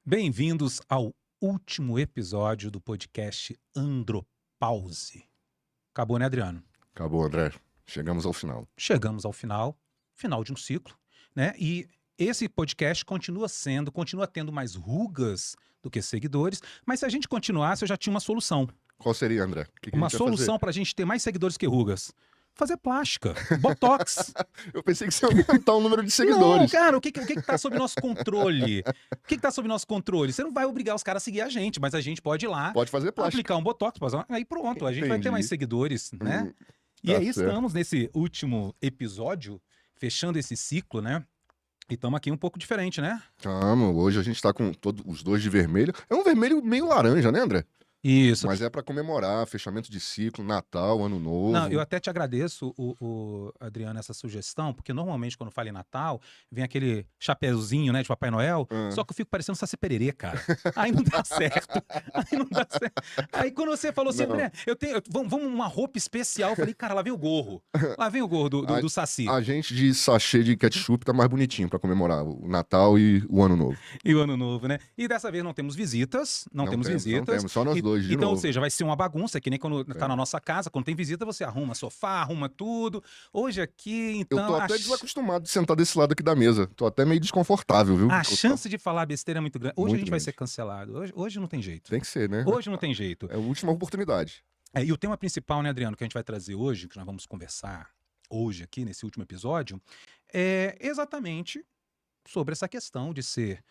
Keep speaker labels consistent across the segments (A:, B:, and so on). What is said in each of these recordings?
A: Bem-vindos ao último episódio do podcast Andropause. Acabou, né, Adriano?
B: Acabou, André. Chegamos ao final.
A: Chegamos ao final de um ciclo, né? E esse podcast continua tendo mais rugas do que seguidores, mas se a gente continuasse, eu já tinha uma solução.
B: Qual seria, André? O que a
A: Uma
B: gente vai fazer?
A: solução para a gente ter mais seguidores que rugas. Fazer plástica, botox.
B: Eu pensei que você ia aumentar o número de
A: Não,
B: seguidores.
A: cara, o que tá sob nosso controle? O que tá sob nosso controle? Você não vai obrigar os caras a seguir a gente, mas a gente pode ir lá,
B: Pode fazer plástica.
A: aplicar um botox, aí pronto, a gente vai ter mais
B: Entendi.
A: seguidores, né? E
B: Tá
A: aí
B: certo.
A: estamos nesse último episódio, fechando esse ciclo, né? E estamos aqui um pouco diferente, né?
B: Hoje a gente tá com todos os dois de vermelho. É um vermelho meio laranja, né, André?
A: Isso.
B: Mas é pra comemorar fechamento de ciclo, Natal, Ano Novo.
A: Não, eu até te agradeço, Adriano, essa sugestão, porque normalmente quando fala em Natal, vem aquele chapeuzinho, né, de Papai Noel, só que eu fico parecendo Saci Pererê, cara. Aí não dá certo. Aí não dá certo. Aí quando você falou assim,
B: Não.
A: André, vamos uma roupa especial, eu falei, cara, lá vem o gorro. Lá vem o gorro do Saci.
B: A gente de sachê de ketchup tá mais bonitinho pra comemorar o Natal e o Ano Novo.
A: E o Ano Novo, né? E dessa vez não temos visitas, não temos visitas.
B: Só nós dois de
A: Então,
B: novo.
A: ou seja, vai ser uma bagunça, que nem quando tá na nossa casa, quando tem visita, você arruma sofá, arruma tudo. Hoje aqui, então...
B: Eu tô até desacostumado de sentar desse lado aqui da mesa. Tô até meio desconfortável, viu?
A: A chance de falar besteira é muito grande. Hoje
B: Muito
A: a gente vai
B: grande.
A: ser cancelado. Hoje não tem jeito.
B: Tem que ser, né?
A: Hoje não tem jeito.
B: É a última oportunidade.
A: E o tema principal, né, Adriano, que a gente vai trazer hoje, que nós vamos conversar hoje aqui, nesse último episódio, é exatamente sobre essa questão de ser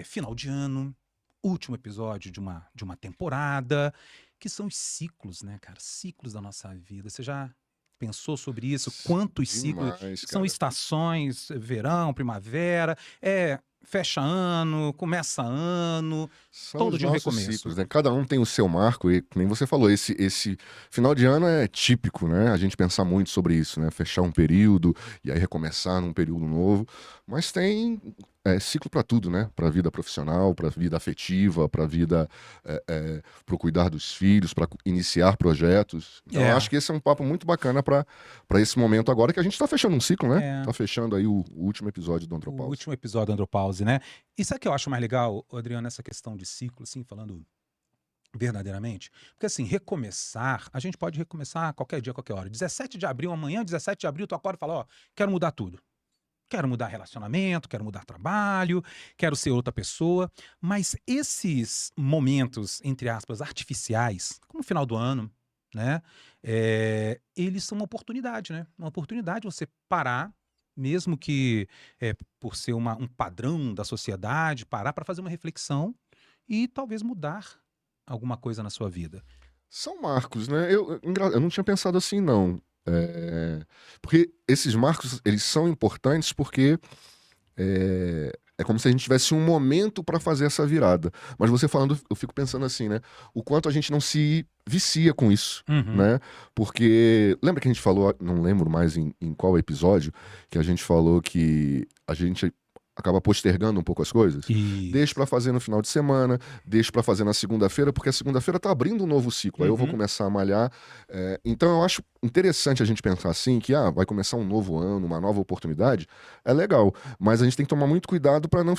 A: final de ano, último episódio de uma temporada, que são os ciclos, né, cara? Ciclos da nossa vida. Você já pensou sobre isso? Quantos ciclos?
B: Demais,
A: São
B: cara.
A: estações, verão, primavera, fecha ano, começa ano,
B: São
A: todo
B: os
A: de um
B: nossos
A: recomeço.
B: ciclos, né? Cada um tem o seu marco e, como você falou, esse final de ano é típico, né? A gente pensar muito sobre isso, né? Fechar um período e aí recomeçar num período novo. Mas tem ciclo para tudo, né? Para a vida profissional, para a vida afetiva, para a vida, para o cuidar dos filhos, para iniciar projetos. Então, eu acho que esse é um papo muito bacana para esse momento agora que a gente está fechando um ciclo, né? Tá fechando aí o último episódio do Andropause.
A: O último episódio do Andropause, né? E sabe o que eu acho mais legal, Adriano, nessa questão de ciclo, assim, falando verdadeiramente? Porque, assim, recomeçar, a gente pode recomeçar qualquer dia, qualquer hora. 17 de abril, amanhã, 17 de abril, tu acorda e fala, ó, quero mudar tudo. Quero mudar relacionamento, quero mudar trabalho, quero ser outra pessoa. Mas esses momentos, entre aspas, artificiais, como o final do ano, né? Eles são uma oportunidade, né? Uma oportunidade de você parar, mesmo que por ser um padrão da sociedade, parar para fazer uma reflexão e talvez mudar alguma coisa na sua vida.
B: São marcos, né? Eu não tinha pensado assim, não. Porque esses marcos, eles são importantes porque é como se a gente tivesse um momento para fazer essa virada. Mas você falando, eu fico pensando assim, né? O quanto a gente não se vicia com isso, né? Porque lembra que a gente falou, não lembro mais em qual episódio, que a gente falou que a gente acaba postergando um pouco as coisas. Deixa para fazer no final de semana, deixa para fazer na segunda-feira, porque a segunda-feira tá abrindo um novo ciclo. Aí eu vou começar a malhar. Então eu acho interessante a gente pensar assim, que vai começar um novo ano, uma nova oportunidade. É legal, mas a gente tem que tomar muito cuidado para não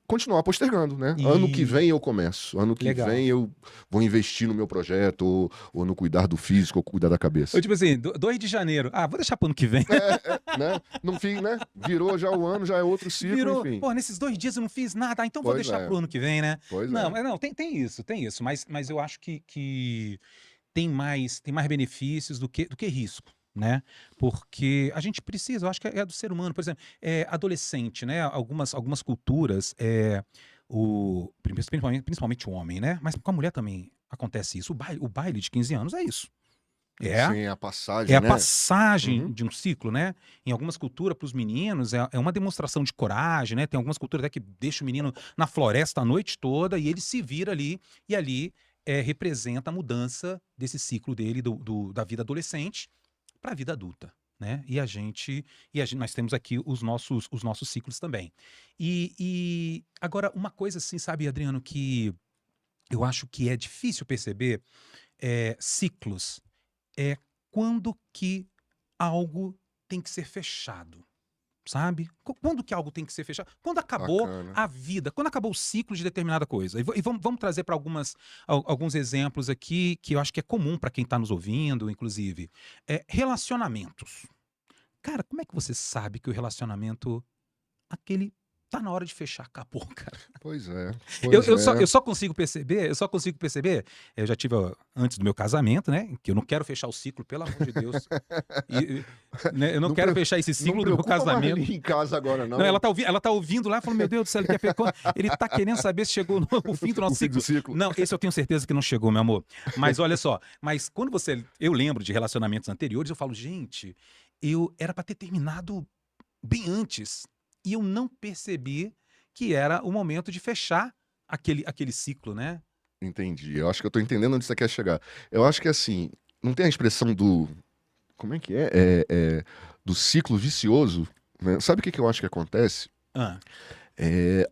B: continuar postergando, né? Ano que vem eu começo, ano que vem eu vou investir no meu projeto, ou no cuidar do físico, ou cuidar da cabeça.
A: Ou tipo assim, 2 de janeiro, vou deixar pro ano que vem.
B: Né? Não fiz, né? Virou já o ano, já é outro ciclo, enfim.
A: Pô, nesses 2 dias eu não fiz nada, então vou deixar pro ano que vem, né? Não, tem isso, mas eu acho que tem mais benefícios do que risco, né? Porque a gente precisa, eu acho que é do ser humano, por exemplo, adolescente, né? Algumas culturas, principalmente o homem, né? Mas com a mulher também acontece isso. O baile de 15 anos é isso.
B: Sim, a passagem,
A: É a
B: né?
A: passagem de um ciclo, né? Em algumas culturas, para os meninos, é uma demonstração de coragem, né? Tem algumas culturas até que deixam o menino na floresta a noite toda e ele se vira ali, e ali representa a mudança desse ciclo dele, da vida adolescente para a vida adulta, né? Nós temos aqui os nossos ciclos também. E agora, uma coisa assim, sabe, Adriano, que eu acho que é difícil perceber, ciclos. Quando que algo tem que ser fechado, sabe? Quando que algo tem que ser fechado? Quando acabou
B: Bacana.
A: a vida, quando acabou o ciclo de determinada coisa. E vamos trazer para alguns exemplos aqui que eu acho que é comum para quem está nos ouvindo, inclusive. Relacionamentos. Cara, como é que você sabe que o relacionamento, aquele, tá na hora de fechar? Acabou, cara.
B: Pois é,
A: Eu,
B: pois
A: eu só,
B: é.
A: eu só consigo perceber, eu já tive antes do meu casamento, né? Que eu não quero fechar o ciclo, pelo amor de Deus. Né, eu não
B: Não,
A: quero fechar esse
B: não
A: ciclo do meu
B: preocupa a
A: casamento.
B: Marli em casa agora,
A: Não,
B: não.
A: ela tá ouvindo lá e falando, meu Deus do céu, ele tá querendo saber se chegou o fim do
B: O
A: nosso
B: fim do
A: ciclo.
B: ciclo.
A: Não, esse eu tenho certeza que não chegou, meu amor. Mas olha só, quando eu lembro de relacionamentos anteriores, eu falo, gente, eu era para ter terminado bem antes. E eu não percebi que era o momento de fechar aquele ciclo, né?
B: Entendi. Eu acho que eu tô entendendo onde você quer chegar. Eu acho que assim, não tem a expressão do. Como é que é? Do ciclo vicioso, né? Sabe o que que eu acho que acontece?
A: Ah,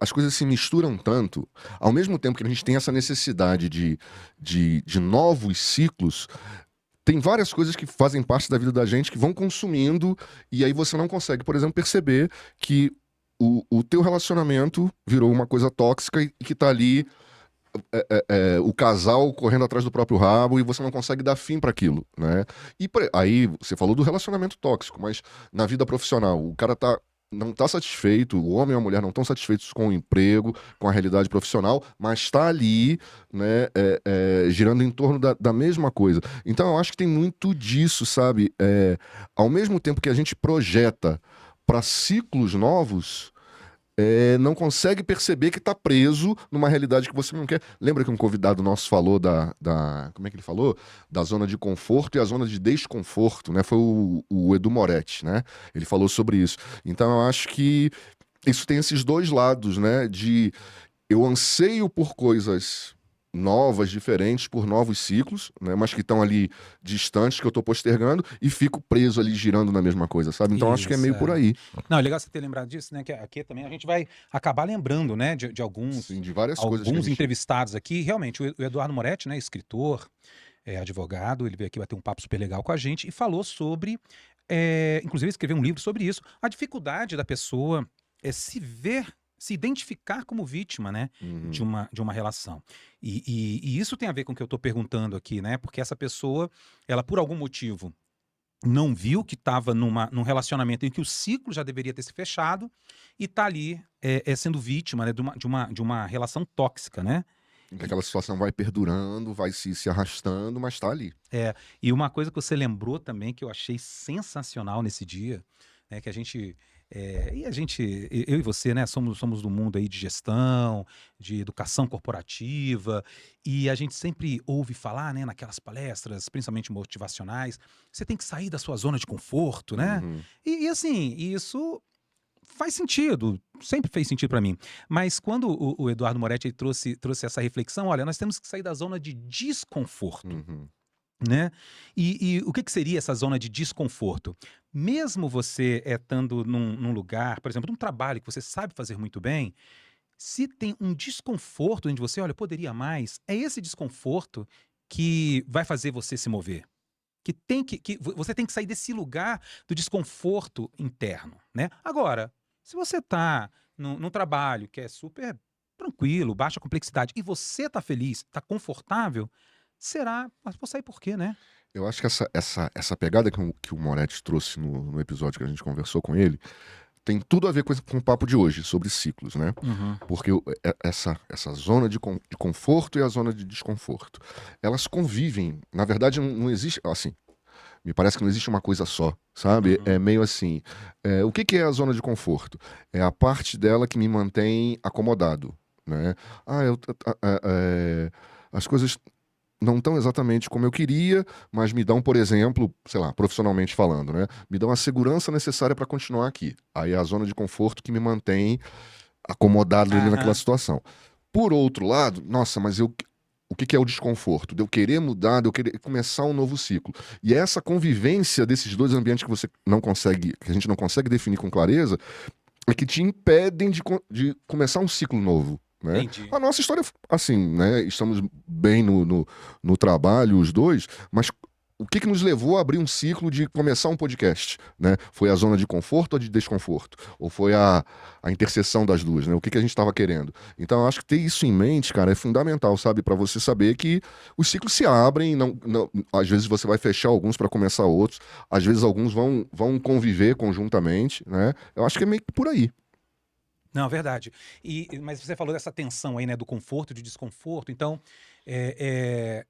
B: As coisas se misturam tanto, ao mesmo tempo que a gente tem essa necessidade de novos ciclos, tem várias coisas que fazem parte da vida da gente que vão consumindo, e aí você não consegue, por exemplo, perceber que o teu relacionamento virou uma coisa tóxica e que tá ali o casal correndo atrás do próprio rabo e você não consegue dar fim para aquilo, né? Aí você falou do relacionamento tóxico, mas na vida profissional, o cara não tá satisfeito, o homem e a mulher não estão satisfeitos com o emprego, com a realidade profissional, mas está ali, né, girando em torno da mesma coisa. Então eu acho que tem muito disso, sabe? Ao mesmo tempo que a gente projeta para ciclos novos, não consegue perceber que está preso numa realidade que você não quer. Lembra que um convidado nosso falou como é que ele falou? Da zona de conforto e a zona de desconforto, né? Foi o Edu Moretti, né? Ele falou sobre isso. Então eu acho que isso tem esses dois lados, né? Eu anseio por coisas novas, diferentes, por novos ciclos, né? Mas que estão ali distantes, que eu estou postergando, e fico preso ali girando na mesma coisa, sabe? Então acho que é
A: isso,
B: meio por aí.
A: Não, é legal você ter lembrado disso, né? Que aqui também a gente vai acabar lembrando, né? De
B: Sim, de várias coisas que a
A: alguns
B: gente.
A: entrevistados aqui. Realmente, o Eduardo Moretti, né? Escritor, advogado, ele veio aqui bater um papo super legal com a gente e falou sobre, inclusive escreveu um livro sobre isso, a dificuldade da pessoa se identificar como vítima, né,
B: Uhum.
A: de uma relação. E isso tem a ver com o que eu estou perguntando aqui, né? Porque essa pessoa, ela por algum motivo não viu que estava num relacionamento em que o ciclo já deveria ter se fechado e está ali sendo vítima, né, de uma relação tóxica, né?
B: Em que aquela situação vai perdurando, vai se arrastando, mas tá ali.
A: E uma coisa que você lembrou também que eu achei sensacional nesse dia, né, que a gente, eu e você, né, somos do mundo aí de gestão, de educação corporativa, e a gente sempre ouve falar, né, naquelas palestras, principalmente motivacionais, você tem que sair da sua zona de conforto, né?
B: Uhum.
A: E assim, isso faz sentido, sempre fez sentido para mim. Mas quando o Eduardo Moretti ele trouxe essa reflexão, olha, nós temos que sair da zona de desconforto,
B: Uhum.
A: né? E o que que seria essa zona de desconforto? Mesmo você estando num lugar, por exemplo, num trabalho que você sabe fazer muito bem, se tem um desconforto dentro de você, olha, eu poderia mais, é esse desconforto que vai fazer você se mover. Você tem que sair desse lugar do desconforto interno, né? Agora, se você tá num trabalho que é super tranquilo, baixa complexidade, e você tá feliz, tá confortável, será? Mas vou sair por quê, né?
B: Eu acho que essa pegada que o Moretti trouxe no episódio que a gente conversou com ele tem tudo a ver com o papo de hoje, sobre ciclos, né?
A: Uhum.
B: Porque essa zona de conforto e a zona de desconforto, elas convivem. Na verdade, não existe. Assim, me parece que não existe uma coisa só, sabe?
A: Uhum.
B: É meio assim. O que que é a zona de conforto? É a parte dela que me mantém acomodado, né? Ah, as coisas não estão exatamente como eu queria, mas me dão, por exemplo, sei lá, profissionalmente falando, né? Me dão a segurança necessária para continuar aqui. Aí é a zona de conforto que me mantém acomodado ali naquela
A: Aham.
B: situação. Por outro lado, nossa, mas o que que é o desconforto? De eu querer mudar, de eu querer começar um novo ciclo. E é essa convivência desses dois ambientes que você não consegue, que a gente não consegue definir com clareza, é que te impedem de começar um ciclo novo. Né?
A: Entendi.
B: A nossa história, assim, né? Estamos bem no trabalho, os dois, mas o que nos levou a abrir um ciclo de começar um podcast, né? Foi a zona de conforto ou de desconforto? Ou foi a interseção das duas, né? O que a gente estava querendo? Então, eu acho que ter isso em mente, cara, é fundamental, sabe? Para você saber que os ciclos se abrem, às vezes você vai fechar alguns para começar outros, às vezes alguns vão conviver conjuntamente, né? Eu acho que é meio que por aí.
A: Não, verdade. Mas você falou dessa tensão aí, né, do conforto e do desconforto. Então, você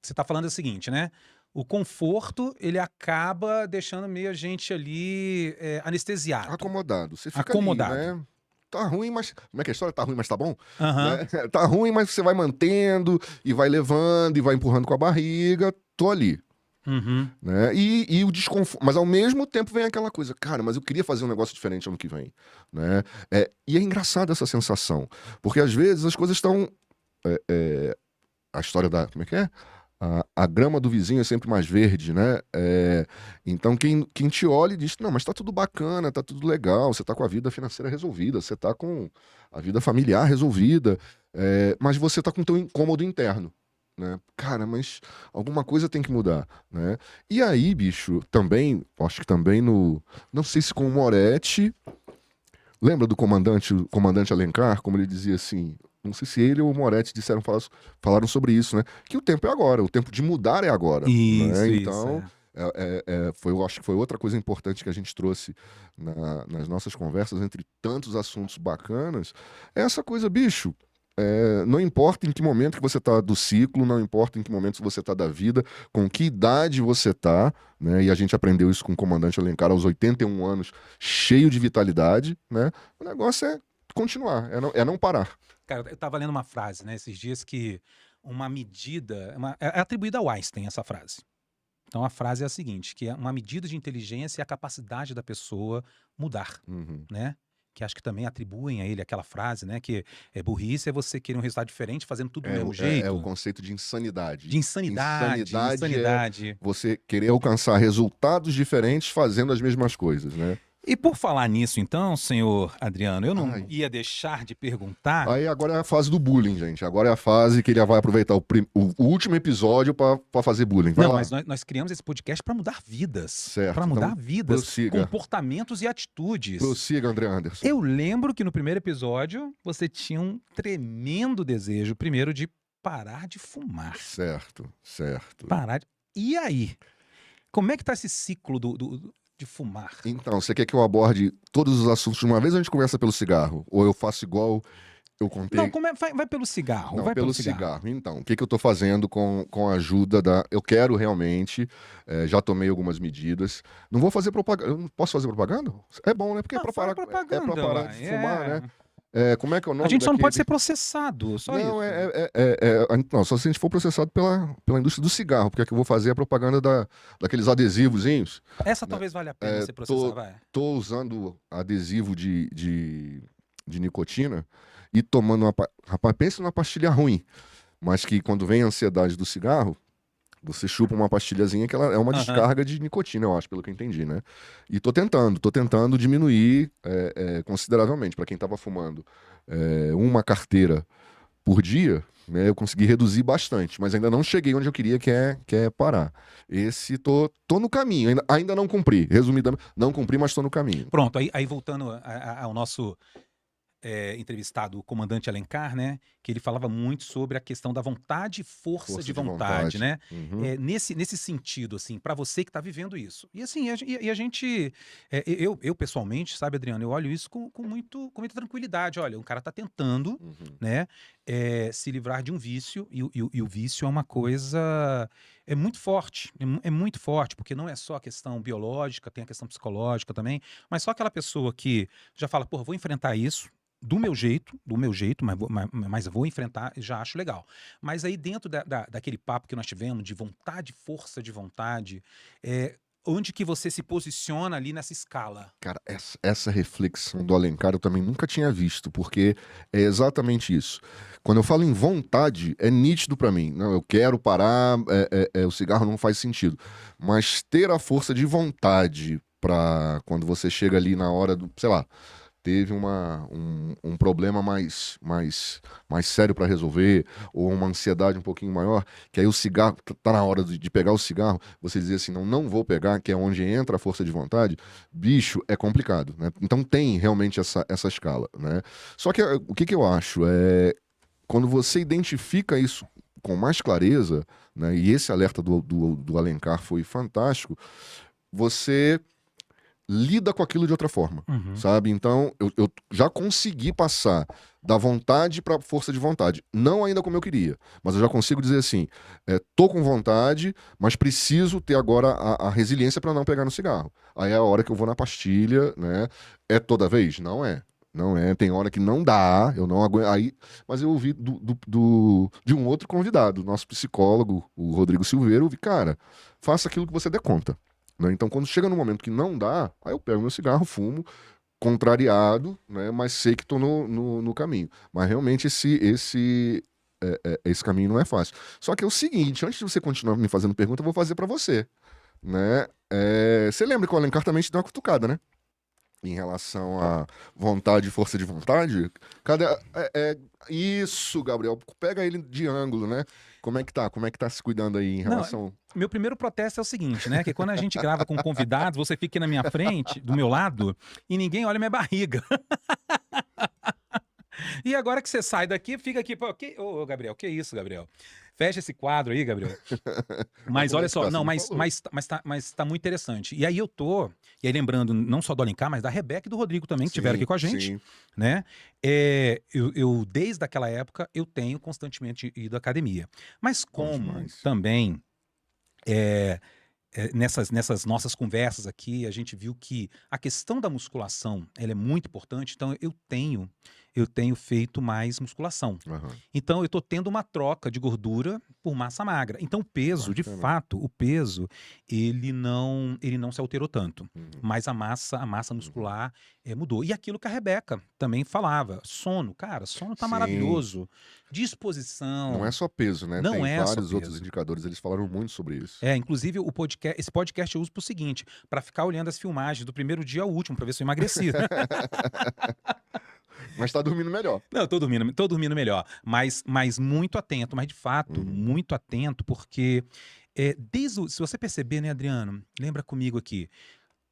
A: está falando o seguinte, né? O conforto, ele acaba deixando meio a gente ali anestesiado,
B: Acomodado. Você fica ali,
A: acomodado.
B: né? Tá ruim, mas. Como é que é a história? Tá ruim, mas tá bom?
A: Aham.
B: Né? Tá ruim, mas você vai mantendo, e vai levando, e vai empurrando com a barriga. Tô ali.
A: Uhum.
B: Né? E o desconforto. Mas ao mesmo tempo vem aquela coisa, cara, mas eu queria fazer um negócio diferente ano que vem. Né? E é engraçado essa sensação. Porque às vezes as coisas estão. A história da. Como é que é? A grama do vizinho é sempre mais verde, né? Então quem te olha e diz, não, mas tá tudo bacana, tá tudo legal, você tá com a vida financeira resolvida, você tá com a vida familiar resolvida, mas você tá com o teu incômodo interno, né? Cara, mas alguma coisa tem que mudar, né? E aí, bicho, também, acho que também não sei se com o Moretti, lembra do o comandante Alencar, como ele dizia assim, não sei se ele ou o Moretti falaram sobre isso, né? Que o tempo é agora, o tempo de mudar é agora, né?
A: Isso.
B: Então, eu acho que foi outra coisa importante que a gente trouxe nas nossas conversas, entre tantos assuntos bacanas, é essa coisa, bicho. Não importa em que momento que você está do ciclo, não importa em que momento você está da vida, com que idade você está, né? E a gente aprendeu isso com o comandante Alencar aos 81 anos, cheio de vitalidade, né? O negócio é continuar, é não parar.
A: Cara, eu estava lendo uma frase, né, esses dias que uma medida, é atribuída ao Einstein essa frase. Então a frase é a seguinte, que é uma medida de inteligência é a capacidade da pessoa mudar,
B: Uhum.
A: né? Que acho que também atribuem a ele aquela frase, né, que burrice é você querer um resultado diferente fazendo tudo do mesmo
B: É o
A: jeito.
B: conceito de insanidade.
A: De insanidade,
B: Insanidade é
A: insanidade.
B: você querer alcançar resultados diferentes fazendo as mesmas coisas, né?
A: E por falar nisso, então, senhor Adriano, eu não
B: Ai.
A: ia deixar de perguntar.
B: Aí agora é a fase do bullying, gente. Agora é a fase que ele vai aproveitar o último episódio pra fazer bullying. Vai
A: Não,
B: lá.
A: mas nós criamos esse podcast para mudar vidas.
B: Certo,
A: Para mudar
B: então
A: vidas,
B: prossiga.
A: comportamentos e atitudes.
B: Prossiga, André Anderson.
A: Eu lembro que no primeiro episódio você tinha um tremendo desejo, primeiro, de parar de fumar.
B: Certo.
A: Parar de... E aí? Como é que tá esse ciclo de fumar?
B: Então, você quer que eu aborde todos os assuntos de uma vez ou a gente começa pelo cigarro? Ou eu faço igual eu contei?
A: Não, vai pelo cigarro.
B: Não,
A: Vai
B: pelo cigarro. Então, o que eu tô fazendo com a ajuda da... Eu quero realmente, já tomei algumas medidas. Não vou fazer propaganda. Eu não posso fazer propaganda? É bom, né? Porque é pra
A: fala
B: parar,
A: propaganda,
B: pra parar de fumar, né? Como é que é o nome
A: A gente só não pode
B: daquele...
A: ser processado, só
B: Não,
A: isso.
B: não, só se a gente for processado pela indústria do cigarro, porque é que eu vou fazer a propaganda daqueles adesivozinhos.
A: Essa
B: Né?
A: talvez valha a pena ser processado, vai.
B: Tô usando adesivo de nicotina e tomando uma... Rapaz, pensa numa pastilha ruim, mas que quando vem a ansiedade do cigarro, você chupa uma pastilhazinha que ela é uma
A: Aham.
B: descarga de nicotina, eu acho, pelo que eu entendi, né? E tô tentando diminuir consideravelmente. Para quem tava fumando uma carteira por dia, né, eu consegui reduzir bastante, mas ainda não cheguei onde eu queria, que é parar. Esse tô no caminho, ainda não cumpri. Resumidamente, não cumpri, mas tô no caminho.
A: Pronto, aí voltando ao nosso entrevistado, o comandante Alencar, né? Que ele falava muito sobre a questão da vontade e força de vontade, né?
B: Uhum.
A: Nesse sentido, assim, para você que está vivendo isso. E assim, a gente, eu pessoalmente, sabe, Adriano, eu olho isso com muita tranquilidade. Olha, o cara tá tentando,
B: Uhum.
A: né, se livrar de um vício, e o vício é uma coisa muito forte, é muito forte, porque não é só a questão biológica, tem a questão psicológica também, mas só aquela pessoa que já fala, pô, vou enfrentar isso, do meu jeito, mas eu vou enfrentar, já acho legal. Mas aí dentro daquele papo que nós tivemos, de vontade, força de vontade, onde que você se posiciona ali nessa escala?
B: Cara, essa reflexão do Alencar eu também nunca tinha visto, porque é exatamente isso. Quando eu falo em vontade, é nítido pra mim. Não, eu quero parar, o cigarro não faz sentido. Mas ter a força de vontade pra quando você chega ali na hora do, sei lá, teve um problema mais sério para resolver, ou uma ansiedade um pouquinho maior, que aí o cigarro, tá na hora de pegar o cigarro, você dizer assim, não vou pegar, que é onde entra a força de vontade, bicho, é complicado, né? Então tem realmente essa escala, né? Só que o que eu acho é, quando você identifica isso com mais clareza, né, e esse alerta do Alencar foi fantástico, você lida com aquilo de outra forma,
A: Uhum.
B: sabe? Então, eu já consegui passar da vontade para força de vontade. Não ainda como eu queria, mas eu já consigo dizer assim: tô com vontade, mas preciso ter agora a resiliência para não pegar no cigarro. Aí é a hora que eu vou na pastilha, né? É toda vez? Não é. Não é, tem hora que não dá, eu não aguento. Aí, mas eu ouvi de um outro convidado, nosso psicólogo, o Rodrigo Silveira, eu ouvi, cara, faça aquilo que você der conta. Né? Então, quando chega no momento que não dá, aí eu pego meu cigarro, fumo, contrariado, né? Mas sei que estou no caminho. Mas realmente esse caminho não é fácil. Só que é o seguinte, antes de você continuar me fazendo pergunta, eu vou fazer para você. Né? Você lembra que o Alencar também te deu uma cutucada, né? Em relação à vontade e força de vontade? Cadê? Isso, Gabriel. Pega ele de ângulo, né? Como é que tá? Como é que tá se cuidando aí em
A: Não,
B: relação.
A: meu primeiro protesto é o seguinte, né? Que quando a gente grava com convidados, você fica aqui na minha frente, do meu lado, e ninguém olha minha barriga. E agora que você sai daqui, fica aqui, pô, ô, Gabriel, que isso, Gabriel? Fecha esse quadro aí, Gabriel.
B: Mas
A: Mas
B: como é
A: olha
B: que
A: só,
B: tá? Você
A: não,
B: não falou.
A: mas tá muito interessante. E aí e aí lembrando não só do Alencar, mas da Rebeca e do Rodrigo também, que estiveram aqui
B: Sim,
A: com a gente,
B: sim.
A: né? Desde aquela época, eu tenho constantemente ido à academia. Mas
B: Bom
A: como
B: demais.
A: também nessas nossas conversas aqui, a gente viu que a questão da musculação, ela é muito importante, então eu tenho feito mais musculação.
B: Aham.
A: Então eu estou tendo uma troca de gordura por massa magra. Então o peso, de
B: Bacana.
A: fato, o peso, ele não se alterou tanto,
B: Uhum,
A: mas a massa
B: uhum.
A: muscular mudou. E aquilo que a Rebeca também falava, sono, cara, sono tá
B: Sim.
A: maravilhoso,
B: Não é
A: disposição,
B: só peso, né?
A: não
B: Tem
A: é só
B: vários outros
A: peso.
B: indicadores, eles falaram muito sobre isso.
A: Inclusive esse podcast eu uso pro seguinte, para ficar olhando as filmagens do primeiro dia ao último, para ver se eu emagreci.
B: Mas tá dormindo melhor.
A: Não, eu tô dormindo melhor, mas muito atento, mas de fato,
B: Uhum.
A: muito atento, porque se você perceber, né, Adriano, lembra comigo aqui,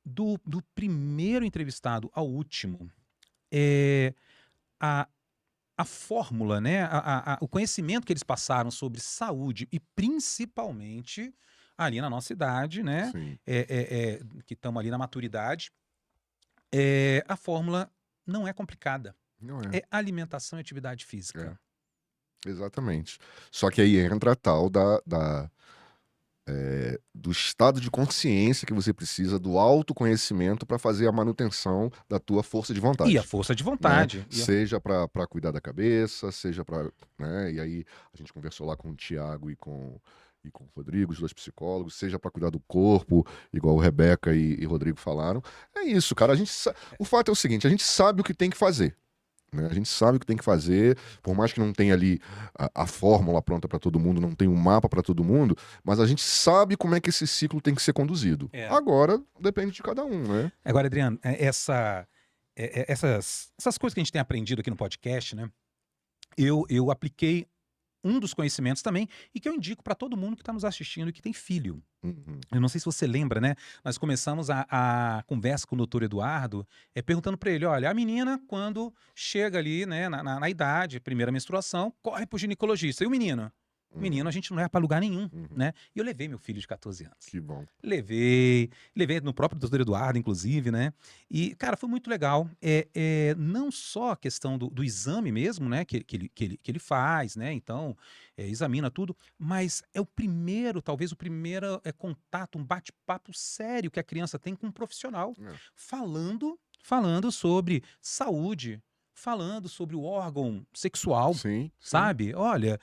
A: do primeiro entrevistado ao último, é, a, a fórmula, né, o conhecimento que eles passaram sobre saúde e principalmente ali na nossa idade, né,
B: Sim.
A: que estamos ali na maturidade, a fórmula não é complicada.
B: Não é.
A: É alimentação e atividade física.
B: É, exatamente. Só que aí entra a tal do estado de consciência que você precisa, do autoconhecimento para fazer a manutenção da tua força de
A: E a
B: vontade.
A: força de
B: Né?
A: vontade.
B: Seja para cuidar da cabeça, seja para, né? E aí a gente conversou lá com o Tiago e com o Rodrigo, os dois psicólogos, seja para cuidar do corpo, igual o Rebeca e Rodrigo falaram. É isso, cara. O fato é o seguinte: a gente sabe o que tem que fazer. Né? A gente sabe o que tem que fazer, por mais que não tenha ali a fórmula pronta para todo mundo, não tenha um mapa para todo mundo, mas a gente sabe como é que esse ciclo tem que ser conduzido.
A: É.
B: Agora depende de cada um, né?
A: Agora, Adriano, essas coisas que a gente tem aprendido aqui no podcast, né? Eu apliquei um dos conhecimentos também e que eu indico para todo mundo que está nos assistindo e que tem filho.
B: Uhum.
A: Eu não sei se você lembra, né? Nós começamos a conversa com o doutor Eduardo, perguntando para ele: olha, a menina, quando chega ali, né, na idade, primeira menstruação, corre pro ginecologista. E o menino? O menino
B: Uhum.
A: a gente não leva para lugar nenhum,
B: Uhum.
A: né? E eu levei meu filho de 14 anos.
B: Que bom.
A: Levei no próprio doutor Eduardo, inclusive, né? E, cara, foi muito legal. Não só a questão do exame mesmo, né? Que ele faz, né? Então, examina tudo, mas é o primeiro, talvez o primeiro contato, um bate-papo sério que a criança tem com um profissional,
B: É.
A: falando sobre saúde, falando sobre o órgão sexual,
B: Sim, sim.
A: sabe? Olha,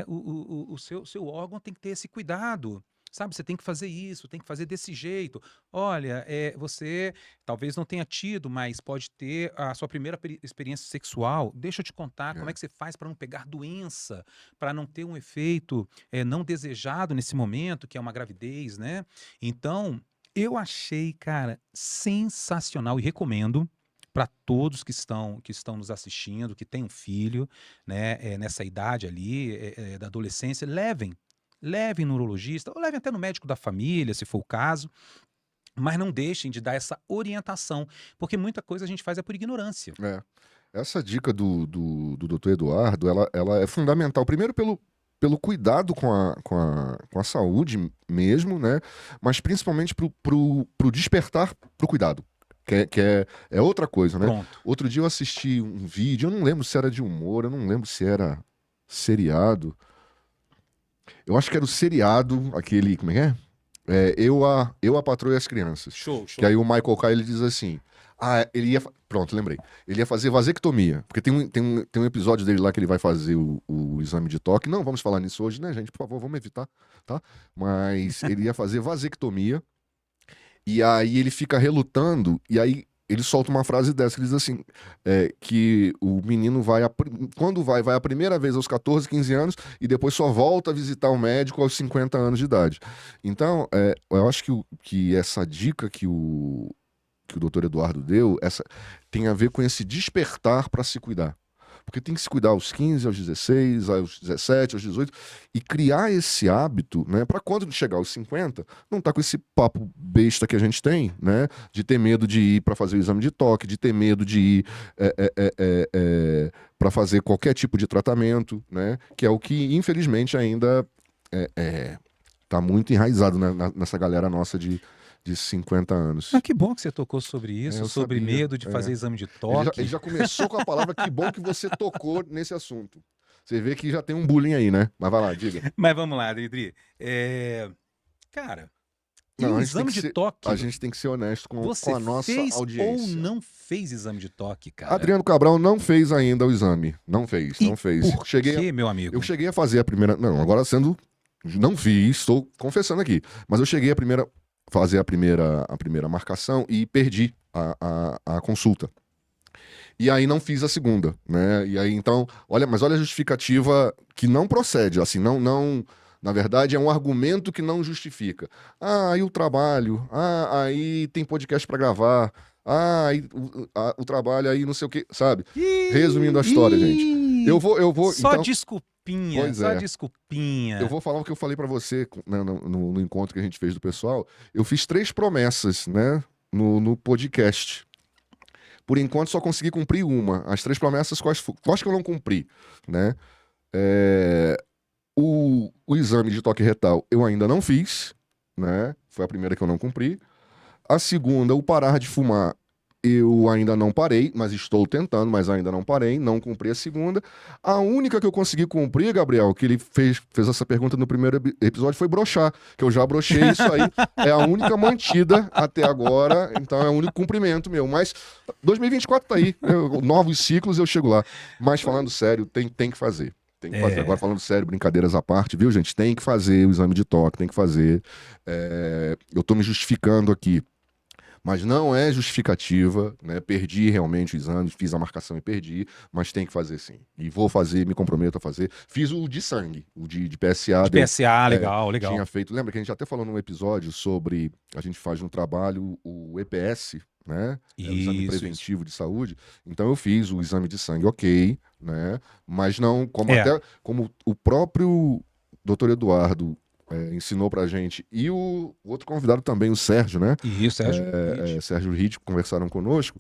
A: o seu órgão tem que ter esse cuidado. Sabe, você tem que fazer isso, tem que fazer desse jeito. Olha, você talvez não tenha tido, mas pode ter a sua primeira experiência sexual. Deixa eu te contar como é
B: É.
A: que você faz para não pegar doença, para não ter um efeito não desejado nesse momento, que é uma gravidez, né? Então, eu achei, cara, sensacional e recomendo para todos que estão nos assistindo, que têm um filho, né, nessa idade ali, da adolescência, levem no urologista, ou levem até no médico da família, se for o caso, mas não deixem de dar essa orientação, porque muita coisa a gente faz por ignorância.
B: É. Essa dica do Dr. Eduardo, ela é fundamental. Primeiro pelo cuidado com a saúde mesmo, né? Mas principalmente pro despertar pro cuidado. É outra coisa, né?
A: Pronto.
B: Outro dia eu assisti um vídeo, eu não lembro se era de humor, eu não lembro se era seriado. Eu acho que era o seriado, aquele, como é que é? Eu, a Patroa e as Crianças.
A: Show.
B: Que aí o Michael Caine, ele diz assim, pronto, lembrei. Ele ia fazer vasectomia, porque tem um episódio dele lá que ele vai fazer o exame de toque. Não vamos falar nisso hoje, né, gente? Por favor, vamos evitar, tá? Mas ele ia fazer vasectomia, e aí ele fica relutando, e aí ele solta uma frase dessa, ele diz assim, que o menino quando vai a primeira vez aos 14, 15 anos, e depois só volta a visitar o médico aos 50 anos de idade. Então, eu acho que essa dica que o Dr. Eduardo deu, tem a ver com esse despertar para se cuidar. Porque tem que se cuidar aos 15, aos 16, aos 17, aos 18, e criar esse hábito, né, para quando chegar aos 50, não tá com esse papo besta que a gente tem, né, de ter medo de ir para fazer o exame de toque, de ter medo de ir para fazer qualquer tipo de tratamento, né, que é o que, infelizmente, ainda tá muito enraizado nessa galera nossa de 50 anos.
A: Ah, que bom que você tocou sobre isso,
B: eu
A: sobre
B: sabia,
A: medo de fazer exame de
B: Ele
A: toque.
B: já começou com a palavra que bom que você tocou nesse assunto. Você vê que já tem um bullying aí, né? Mas vai lá, diga.
A: Mas vamos lá, Adri. Cara, e
B: Não,
A: o
B: a gente tem
A: exame
B: que
A: de
B: ser,
A: toque?
B: a gente tem que ser honesto com
A: Você
B: a nossa
A: fez ou
B: audiência.
A: não fez exame de toque, cara?
B: Adriano Cabral não fez ainda o exame. Não fez.
A: Por quê, meu amigo?
B: Eu cheguei a fazer a primeira. Não, agora sendo. Não fiz, estou confessando aqui. Mas eu cheguei a fazer a primeira marcação e perdi a consulta. E aí não fiz a segunda, né? E aí então, mas olha a justificativa que não procede, assim, não, na verdade é um argumento que não justifica. Aí o trabalho, aí tem podcast pra gravar, aí o trabalho aí não sei o que, sabe? Resumindo a história, gente. Eu vou
A: Só
B: então,
A: desculpinha,
B: pois
A: só
B: é.
A: desculpinha.
B: Eu vou falar o que eu falei pra você, né, no encontro que a gente fez do pessoal. Eu fiz 3 promessas, né, no podcast. Por enquanto, só consegui cumprir uma. As 3 promessas, quais que eu não cumpri, né? O exame de toque retal eu ainda não fiz, né? Foi a primeira que eu não cumpri. A segunda, o parar de fumar, eu ainda não parei, mas estou tentando, mas ainda não parei, não cumpri a segunda. A única que eu consegui cumprir, Gabriel, que ele fez essa pergunta no primeiro episódio, foi broxar, que eu já brochei, isso aí é a única mantida até agora, então é o único cumprimento meu. Mas 2024 tá aí, novos ciclos eu chego lá. Mas falando sério, tem que fazer. Tem que fazer. Agora falando sério, brincadeiras à parte, viu, gente? Tem que fazer o exame de toque, tem que fazer. Eu tô me justificando aqui, mas não é justificativa, né? Perdi realmente o exame, fiz a marcação e perdi, mas tem que fazer sim. E vou fazer, me comprometo a fazer. Fiz o de sangue, o de PSA.
A: De PSA, legal.
B: Tinha feito, lembra que a gente até falou num episódio sobre, a gente faz no trabalho o EPS, né? O exame preventivo de saúde. Então eu fiz o exame de sangue, ok, né? Mas não, como o próprio Dr. Eduardo ensinou pra gente, e o outro convidado também, o Sérgio, né?
A: Isso,
B: Sérgio Ritt, conversaram conosco,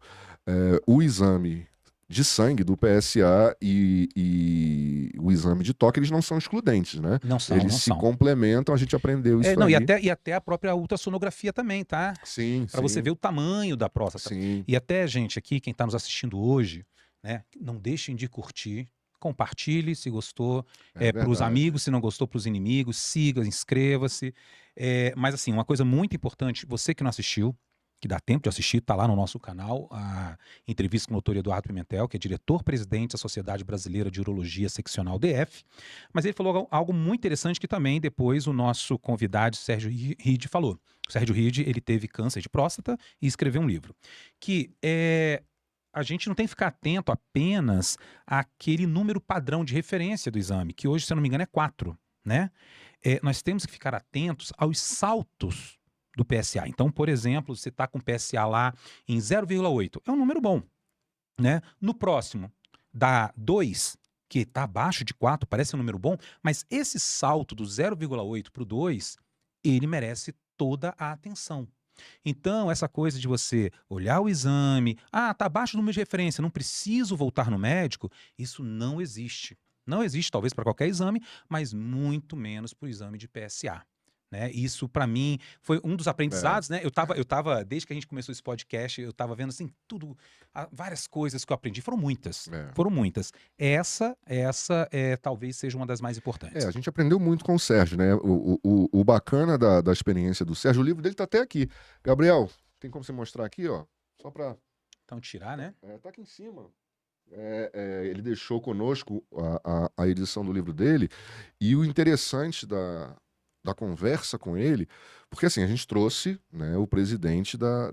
B: o exame de sangue do PSA e o exame de toque, eles não são excludentes, né?
A: Não são,
B: eles se complementam, a gente aprendeu isso aí.
A: E até a própria ultrassonografia também, tá?
B: Sim,
A: Pra você ver o tamanho da próstata.
B: Sim.
A: E até, gente, aqui, quem tá nos assistindo hoje, né? Não deixem de curtir, compartilhe se gostou, para os amigos, se não gostou, para os inimigos, siga, inscreva-se. Mas assim, uma coisa muito importante, você que não assistiu, que dá tempo de assistir, está lá no nosso canal, a entrevista com o Dr. Eduardo Pimentel, que é diretor-presidente da Sociedade Brasileira de Urologia Seccional DF, mas ele falou algo muito interessante que também depois o nosso convidado Sérgio Ritt falou. O Sérgio Ritt, ele teve câncer de próstata e escreveu um livro, que a gente não tem que ficar atento apenas àquele número padrão de referência do exame, que hoje, se eu não me engano, é 4, né? Nós temos que ficar atentos aos saltos do PSA. Então, por exemplo, você está com PSA lá em 0,8, é um número bom. né? No próximo, dá 2, que está abaixo de 4, parece um número bom, mas esse salto do 0,8 para o 2, ele merece toda a atenção. Então, essa coisa de você olhar o exame, tá abaixo do número de referência, não preciso voltar no médico, isso não existe. Não existe, talvez, para qualquer exame, mas muito menos para o exame de PSA. Né? Isso, para mim, foi um dos aprendizados, né? Desde que a gente começou esse podcast, eu estava vendo assim, várias coisas que eu aprendi. Foram muitas.
B: É.
A: Foram muitas. Essa talvez seja uma das mais importantes.
B: A gente aprendeu muito com o Sérgio, né? O bacana da experiência do Sérgio, o livro dele tá até aqui. Gabriel, tem como você mostrar aqui, ó? Só para
A: Então, tirar, né?
B: tá aqui em cima. Ele deixou conosco a edição do livro dele, e o interessante da conversa com ele, porque assim, a gente trouxe, né, o presidente da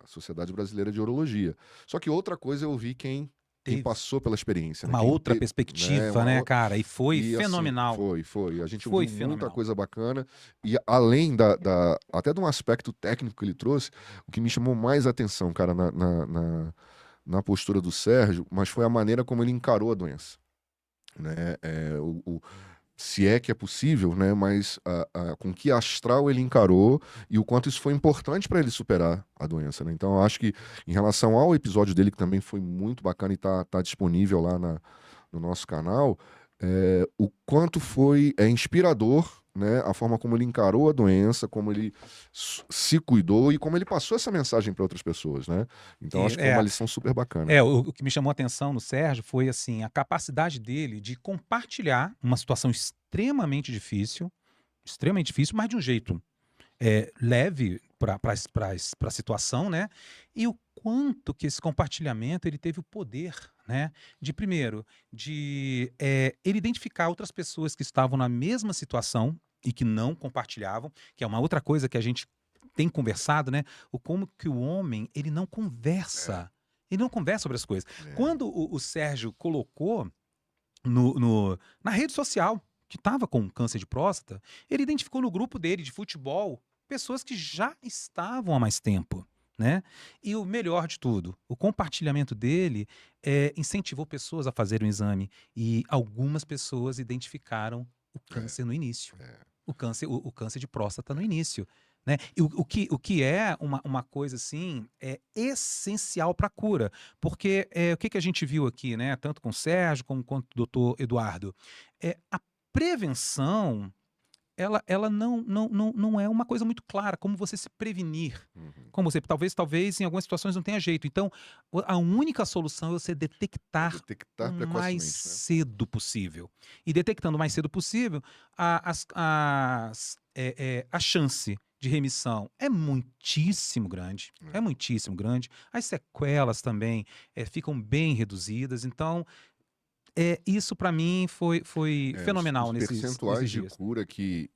B: Sociedade Brasileira de Urologia. Só que outra coisa eu vi quem
A: Teve
B: passou pela experiência, né?
A: uma
B: Quem
A: outra
B: teve,
A: perspectiva, né, cara? E foi
B: e assim,
A: fenomenal.
B: foi. A gente
A: Foi
B: ouviu muita
A: fenomenal.
B: coisa bacana. E além até de um aspecto técnico que ele trouxe, o que me chamou mais atenção, cara, na postura do Sérgio, mas foi a maneira como ele encarou a doença. Né? Se é que é possível, né? Mas com que astral ele encarou e o quanto isso foi importante para ele superar a doença. Né? Então, eu acho que em relação ao episódio dele, que também foi muito bacana e tá disponível lá no nosso canal, o quanto foi inspirador, né, a forma como ele encarou a doença, como ele se cuidou e como ele passou essa mensagem para outras pessoas, né? Então acho que foi uma lição super bacana.
A: O que me chamou a atenção no Sérgio foi assim a capacidade dele de compartilhar uma situação extremamente difícil, mas de um jeito leve para a situação, né? E o quanto que esse compartilhamento ele teve o poder, né? Primeiro, ele identificar outras pessoas que estavam na mesma situação e que não compartilhavam, que é uma outra coisa que a gente tem conversado, né? Como que o homem ele não conversa. Ele não conversa sobre as coisas. Quando o Sérgio colocou na rede social que estava com câncer de próstata, ele identificou no grupo dele de futebol pessoas que já estavam há mais tempo, né? E o melhor de tudo, o compartilhamento dele incentivou pessoas a fazerem o exame e algumas pessoas identificaram o câncer no início, o câncer de próstata no início. Né? E o que é uma coisa assim essencial para a cura, porque o que a gente viu aqui, né, tanto com o Sérgio como com o doutor Eduardo, a prevenção ela não é uma coisa muito clara, como você se prevenir. Como você, talvez em algumas situações não tenha jeito. Então, a única solução é você detectar o mais cedo possível. E detectando o mais cedo possível, a chance de remissão é muitíssimo grande. É muitíssimo grande. As sequelas também ficam bem reduzidas. Então, isso para mim foi fenomenal
B: os
A: nesses
B: percentuais de
A: dias.
B: cura que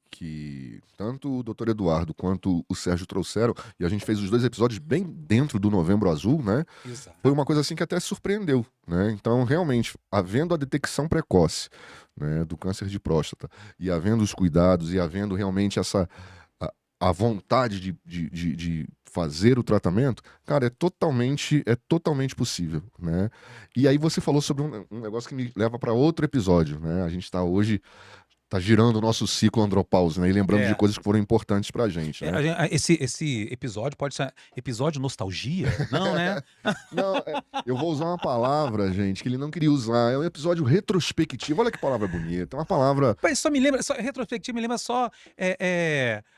B: tanto o Dr. Eduardo quanto o Sérgio trouxeram, e a gente fez os 2 episódios bem dentro do Novembro Azul, né?
A: Exato.
B: Foi uma coisa assim que até surpreendeu, né? Então, realmente, havendo a detecção precoce, né, do câncer de próstata, e havendo os cuidados, e havendo realmente a vontade de fazer o tratamento, cara, é totalmente possível, né? E aí você falou sobre um negócio que me leva para outro episódio, né? A gente tá girando o nosso ciclo andropause, né? E lembrando de coisas que foram importantes pra gente, né?
A: Esse episódio pode ser episódio nostalgia? Não, né?
B: Não, eu vou usar uma palavra, gente, que ele não queria usar. É um episódio retrospectivo. Olha que palavra bonita. É uma palavra.
A: Mas retrospectiva me lembra só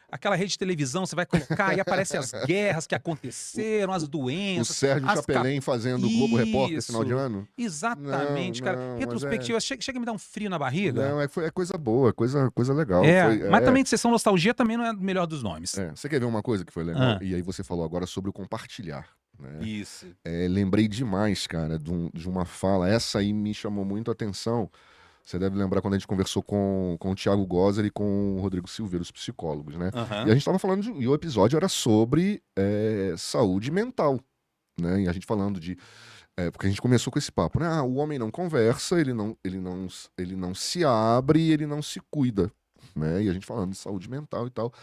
A: aquela rede de televisão, você vai colocar e aparecem as guerras que aconteceram, as
B: O
A: doenças,
B: Sérgio Chapelin fazendo Globo Repórter final de ano?
A: Exatamente, cara.
B: Não,
A: Retrospectiva, chega a me dar um frio na barriga.
B: Não, é coisa boa, coisa legal.
A: Mas também de sessão nostalgia também não é o melhor dos nomes.
B: Você quer ver uma coisa que foi legal? E aí você falou agora sobre o compartilhar. Né?
A: Isso.
B: Lembrei demais, cara, de uma fala. Essa aí me chamou muito a atenção. Você deve lembrar quando a gente conversou com o Thiago Gosser e com o Rodrigo Silveira, os psicólogos, né? E a gente estava falando e o episódio era sobre saúde mental, né? E a gente falando porque a gente começou com esse papo, né? O homem não conversa, ele não se abre, ele não se cuida, né? E a gente falando de saúde mental e tal.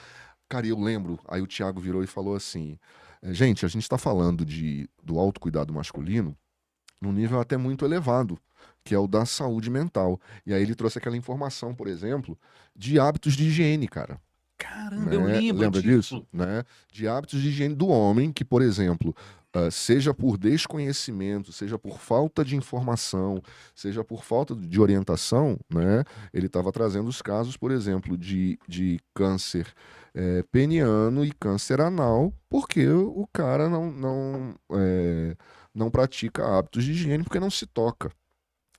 B: Cara, eu lembro, aí o Thiago virou e falou assim, Gente, a gente está falando do autocuidado masculino num nível até muito elevado, que é o da saúde mental. E aí ele trouxe aquela informação, por exemplo, de hábitos de higiene, cara.
A: Caramba, eu
B: Né?
A: lembro
B: Lembra disso?
A: disso.
B: Né? De hábitos de higiene do homem, que, por exemplo, seja por desconhecimento, seja por falta de informação, seja por falta de orientação, né? Ele estava trazendo os casos, por exemplo, de câncer peniano e câncer anal, porque o cara não pratica hábitos de higiene porque não se toca.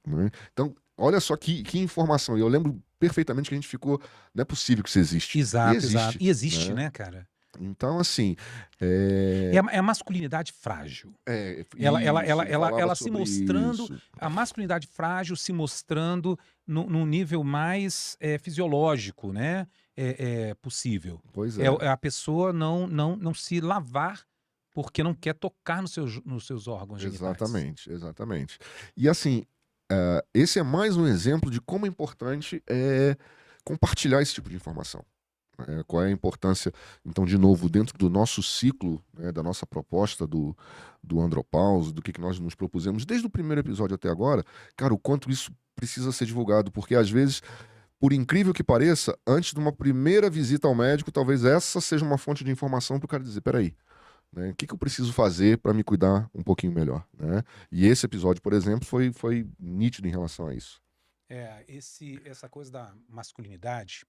B: Né? Então, olha só que informação. E eu lembro perfeitamente que a gente ficou. Não é possível que isso existe. E
A: Exato, exato.
B: existe.
A: E existe,
B: Né?
A: né, cara?
B: Então, assim.
A: É a masculinidade frágil.
B: Isso, ele falava
A: Ela se
B: sobre
A: mostrando,
B: isso.
A: a masculinidade frágil se mostrando num nível mais fisiológico, né? Possível.
B: Pois
A: É,
B: é,
A: é a pessoa não se lavar porque não quer tocar nos seus órgãos genitais.
B: exatamente, exatamente. E assim, esse é mais um exemplo de como é importante compartilhar esse tipo de informação. Qual é a importância, então, de novo, dentro do nosso ciclo, né, da nossa proposta do Andropause, do que nós nos propusemos desde o primeiro episódio até agora, cara, o quanto isso precisa ser divulgado, porque às vezes, por incrível que pareça, antes de uma primeira visita ao médico, talvez essa seja uma fonte de informação para o cara dizer, peraí, né, o que eu preciso fazer para me cuidar um pouquinho melhor, né? E esse episódio, por exemplo, foi nítido em relação a isso.
A: Essa coisa da masculinidade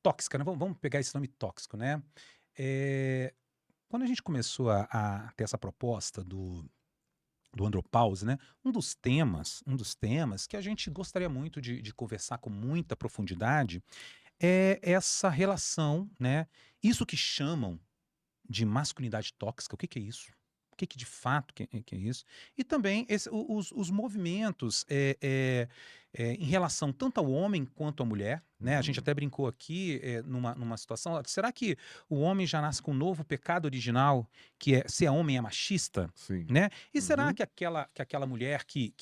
A: tóxica, né? Vamos pegar esse nome tóxico, né? É, quando a gente começou a ter essa proposta do Andropause, né? Um dos temas que a gente gostaria muito de conversar com muita profundidade é essa relação, né? Isso que chamam de masculinidade tóxica, o que que é isso? O que que de fato que é isso? E também os movimentos em relação tanto ao homem quanto à mulher, né? A gente
B: Uhum.
A: até brincou aqui numa situação, ó, será que o homem já nasce com um novo pecado original, que é ser homem é machista?
B: Sim.
A: Né? E será
B: Uhum.
A: que aquela mulher que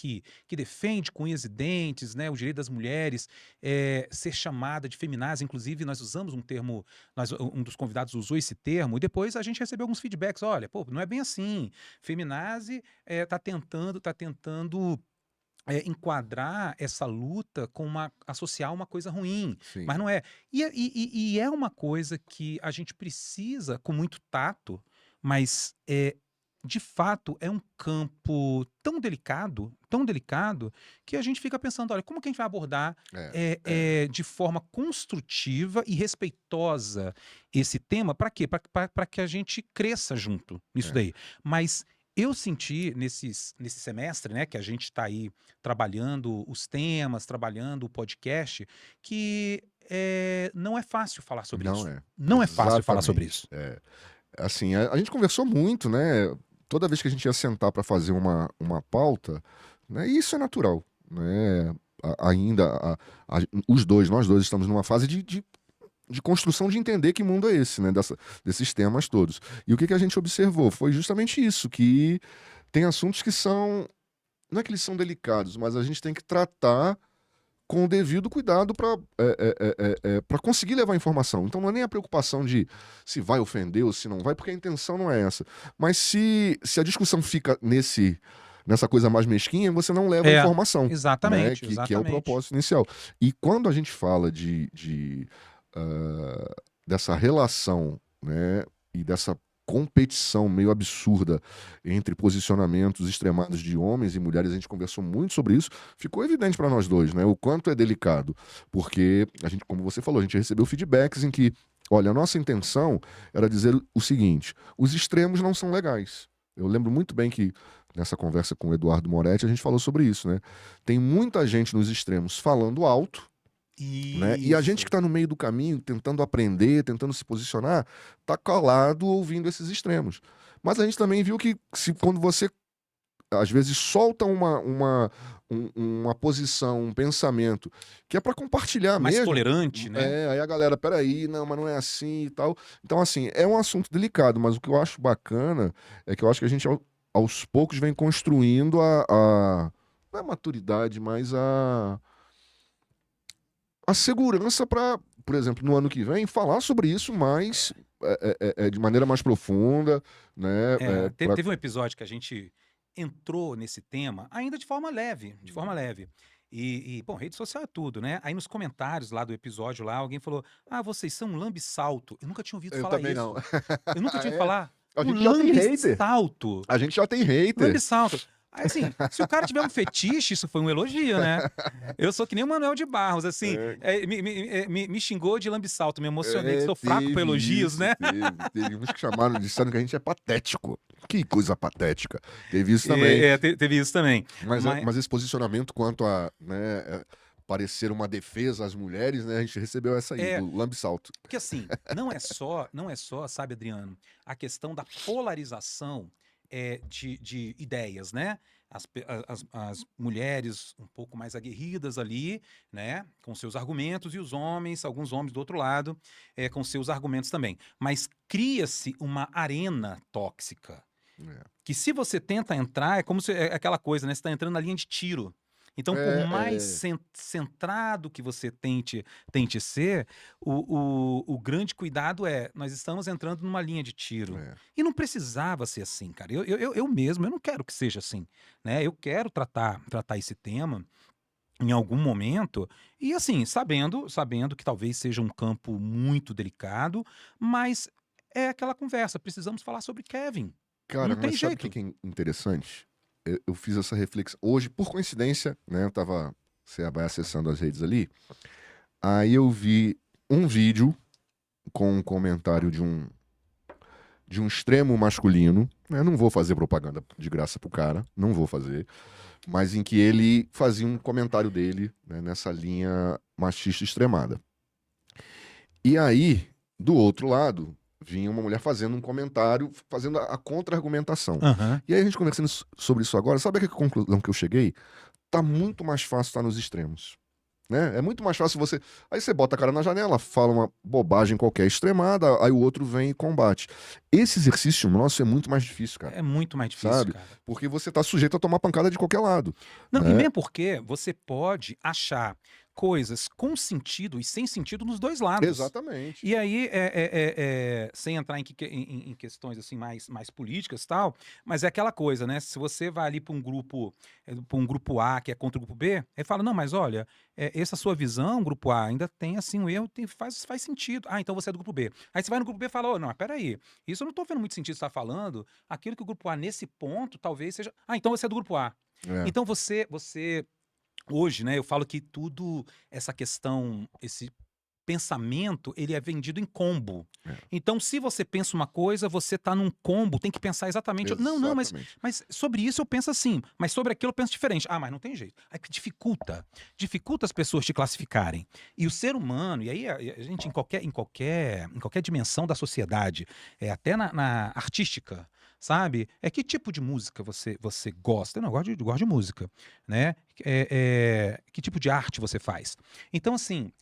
A: defende com unhas e dentes, né, o direito das mulheres ser chamada de feminazi, inclusive nós usamos um termo, um dos convidados usou esse termo, e depois a gente recebeu alguns feedbacks, olha, pô, não é bem assim, feminazi tá tentando enquadrar essa luta com associar uma coisa ruim,
B: Sim.
A: mas não é. E é uma coisa que a gente precisa, com muito tato, mas de fato é um campo tão delicado, que a gente fica pensando, olha, como que a gente vai abordar de forma construtiva e respeitosa esse tema? Para quê? Para que a gente cresça junto nisso
B: É.
A: daí. Mas eu senti nesse semestre, né, que a gente está aí trabalhando os temas, trabalhando o podcast, que não é fácil falar sobre
B: Não
A: isso.
B: é.
A: Não é fácil falar sobre
B: Exatamente.
A: isso.
B: Assim, a gente conversou muito, né? Toda vez que a gente ia sentar para fazer uma pauta, né? E isso é natural, né? Ainda nós dois estamos numa fase de construção de entender que mundo é esse, né? Desses temas todos. E o que a gente observou foi justamente isso, que tem assuntos que não é que eles são delicados, mas a gente tem que tratar com o devido cuidado para conseguir levar informação. Então não é nem a preocupação de se vai ofender ou se não vai, porque a intenção não é essa. Mas se a discussão fica nessa coisa mais mesquinha, você não leva a informação, né?
A: Exatamente,
B: Que é o
A: exatamente.
B: propósito inicial. E quando a gente fala dessa relação, né? E dessa competição meio absurda entre posicionamentos extremados de homens e mulheres, a gente conversou muito sobre isso, ficou evidente para nós dois, né, o quanto é delicado, porque a gente, como você falou, a gente recebeu feedbacks em que, olha, a nossa intenção era dizer o seguinte: os extremos não são legais. Eu lembro muito bem que nessa conversa com o Eduardo Moretti a gente falou sobre isso, né? Tem muita gente nos extremos falando alto, né? E a gente que
A: Isso.
B: está no meio do caminho, tentando aprender, tentando se posicionar, tá calado ouvindo esses extremos. Mas a gente também viu que quando você às vezes solta uma posição, um pensamento que é para compartilhar
A: Mais
B: mesmo,
A: tolerante, né?
B: aí a galera, peraí, não, mas não é assim e tal. Então, assim, é um assunto delicado, mas o que eu acho bacana é que eu acho que a gente aos poucos vem construindo não é maturidade, mas a segurança por exemplo, no ano que vem, falar sobre isso mais, de maneira mais profunda, né?
A: Teve um episódio que a gente entrou nesse tema, ainda de forma leve, bom, rede social é tudo, né? Aí nos comentários lá do episódio lá, alguém falou, vocês são um lambe-salto. Eu nunca tinha ouvido
B: Eu
A: falar
B: também não.
A: isso. Eu nunca tinha ouvido
B: É,
A: falar.
B: a
A: Um
B: gente já tem hater.
A: lambe-salto.
B: A gente já tem hater.
A: Lambe-salto. Aí, assim, se o cara tiver um fetiche, isso foi um elogio, né? Eu sou que nem o Manuel de Barros, assim, me xingou de lambe-salto, me emocionei, que sou fraco para elogios, né?
B: Teve uns que chamaram, disseram que a gente é patético. Que coisa patética. Teve isso também.
A: Teve isso também.
B: Mas esse posicionamento quanto a, né, parecer uma defesa às mulheres, né? A gente recebeu essa aí, do lambe-salto.
A: Porque assim, não é só, sabe, Adriano, a questão da polarização de ideias, né? As mulheres um pouco mais aguerridas ali, né? Com seus argumentos, e os homens, alguns homens do outro lado, com seus argumentos também. Mas cria-se uma arena tóxica. Que se você tenta entrar, é como se aquela coisa, né? Você está entrando na linha de tiro. Então, por mais centrado que você tente ser, o grande cuidado nós estamos entrando numa linha de tiro. E não precisava ser assim, cara. Eu mesmo, eu não quero que seja assim, né? Eu quero tratar esse tema em algum momento, e assim, sabendo que talvez seja um campo muito delicado, mas é aquela conversa, precisamos falar sobre Kevin.
B: Cara,
A: não tem
B: mas
A: jeito.
B: Sabe o que é interessante? Eu fiz essa reflexão. Hoje, por coincidência, né? Você vai acessando as redes ali. Aí eu vi um vídeo com um comentário de um extremo masculino. Eu não vou fazer propaganda de graça pro cara. Não vou fazer. Mas em que ele fazia um comentário dele, né, nessa linha machista extremada. E aí, do outro lado, vinha uma mulher fazendo um comentário, fazendo a contra-argumentação. E aí a gente conversando sobre isso agora, sabe a conclusão que eu cheguei? Tá muito mais fácil estar nos extremos. Né? É muito mais fácil você... Aí você bota a cara na janela, fala uma bobagem qualquer extremada, aí o outro vem e combate. Esse exercício nosso é muito mais difícil, cara.
A: É muito mais difícil,
B: sabe?
A: cara.
B: Porque você tá sujeito a tomar pancada de qualquer lado.
A: Não,
B: né?
A: E mesmo porque você pode achar coisas com sentido e sem sentido nos dois lados.
B: Exatamente.
A: E aí, sem entrar em questões assim mais políticas e tal, mas é aquela coisa, né? Se você vai ali para um grupo A que é contra o grupo B, aí fala, não, mas olha, essa sua visão, grupo A, ainda tem assim um erro, faz sentido. Então você é do grupo B. Aí você vai no grupo B e fala, não, mas peraí, isso eu não tô vendo muito sentido você estar falando, aquilo que o grupo A nesse ponto talvez seja... então você é do grupo A. Então você hoje, né, eu falo que tudo, essa questão, esse pensamento, ele é vendido em combo. Então, se você pensa uma coisa, você tá num combo, tem que pensar exatamente. Não, mas sobre isso eu penso assim, mas sobre aquilo eu penso diferente. Mas não tem jeito. Aí que dificulta as pessoas te classificarem. E o ser humano, e aí a gente em qualquer dimensão da sociedade, até na artística, sabe? Que tipo de música você gosta? Eu não gosto de música, né? Que tipo de arte você faz? Então, assim,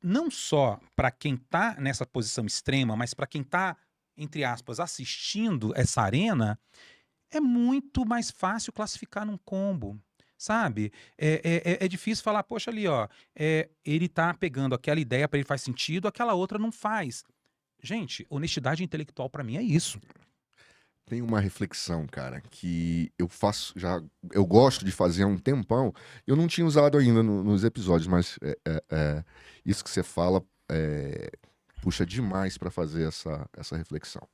A: não só para quem está nessa posição extrema, mas para quem está, entre aspas, assistindo essa arena, é muito mais fácil classificar num combo, sabe? É difícil falar, poxa, ali, ó, ele tá pegando aquela ideia, para ele faz sentido, aquela outra não faz. Gente, honestidade intelectual para mim é isso.
B: Tem uma reflexão, cara, que eu faço eu gosto de fazer há um tempão. Eu não tinha usado ainda nos episódios, mas isso que você fala puxa demais pra fazer essa reflexão.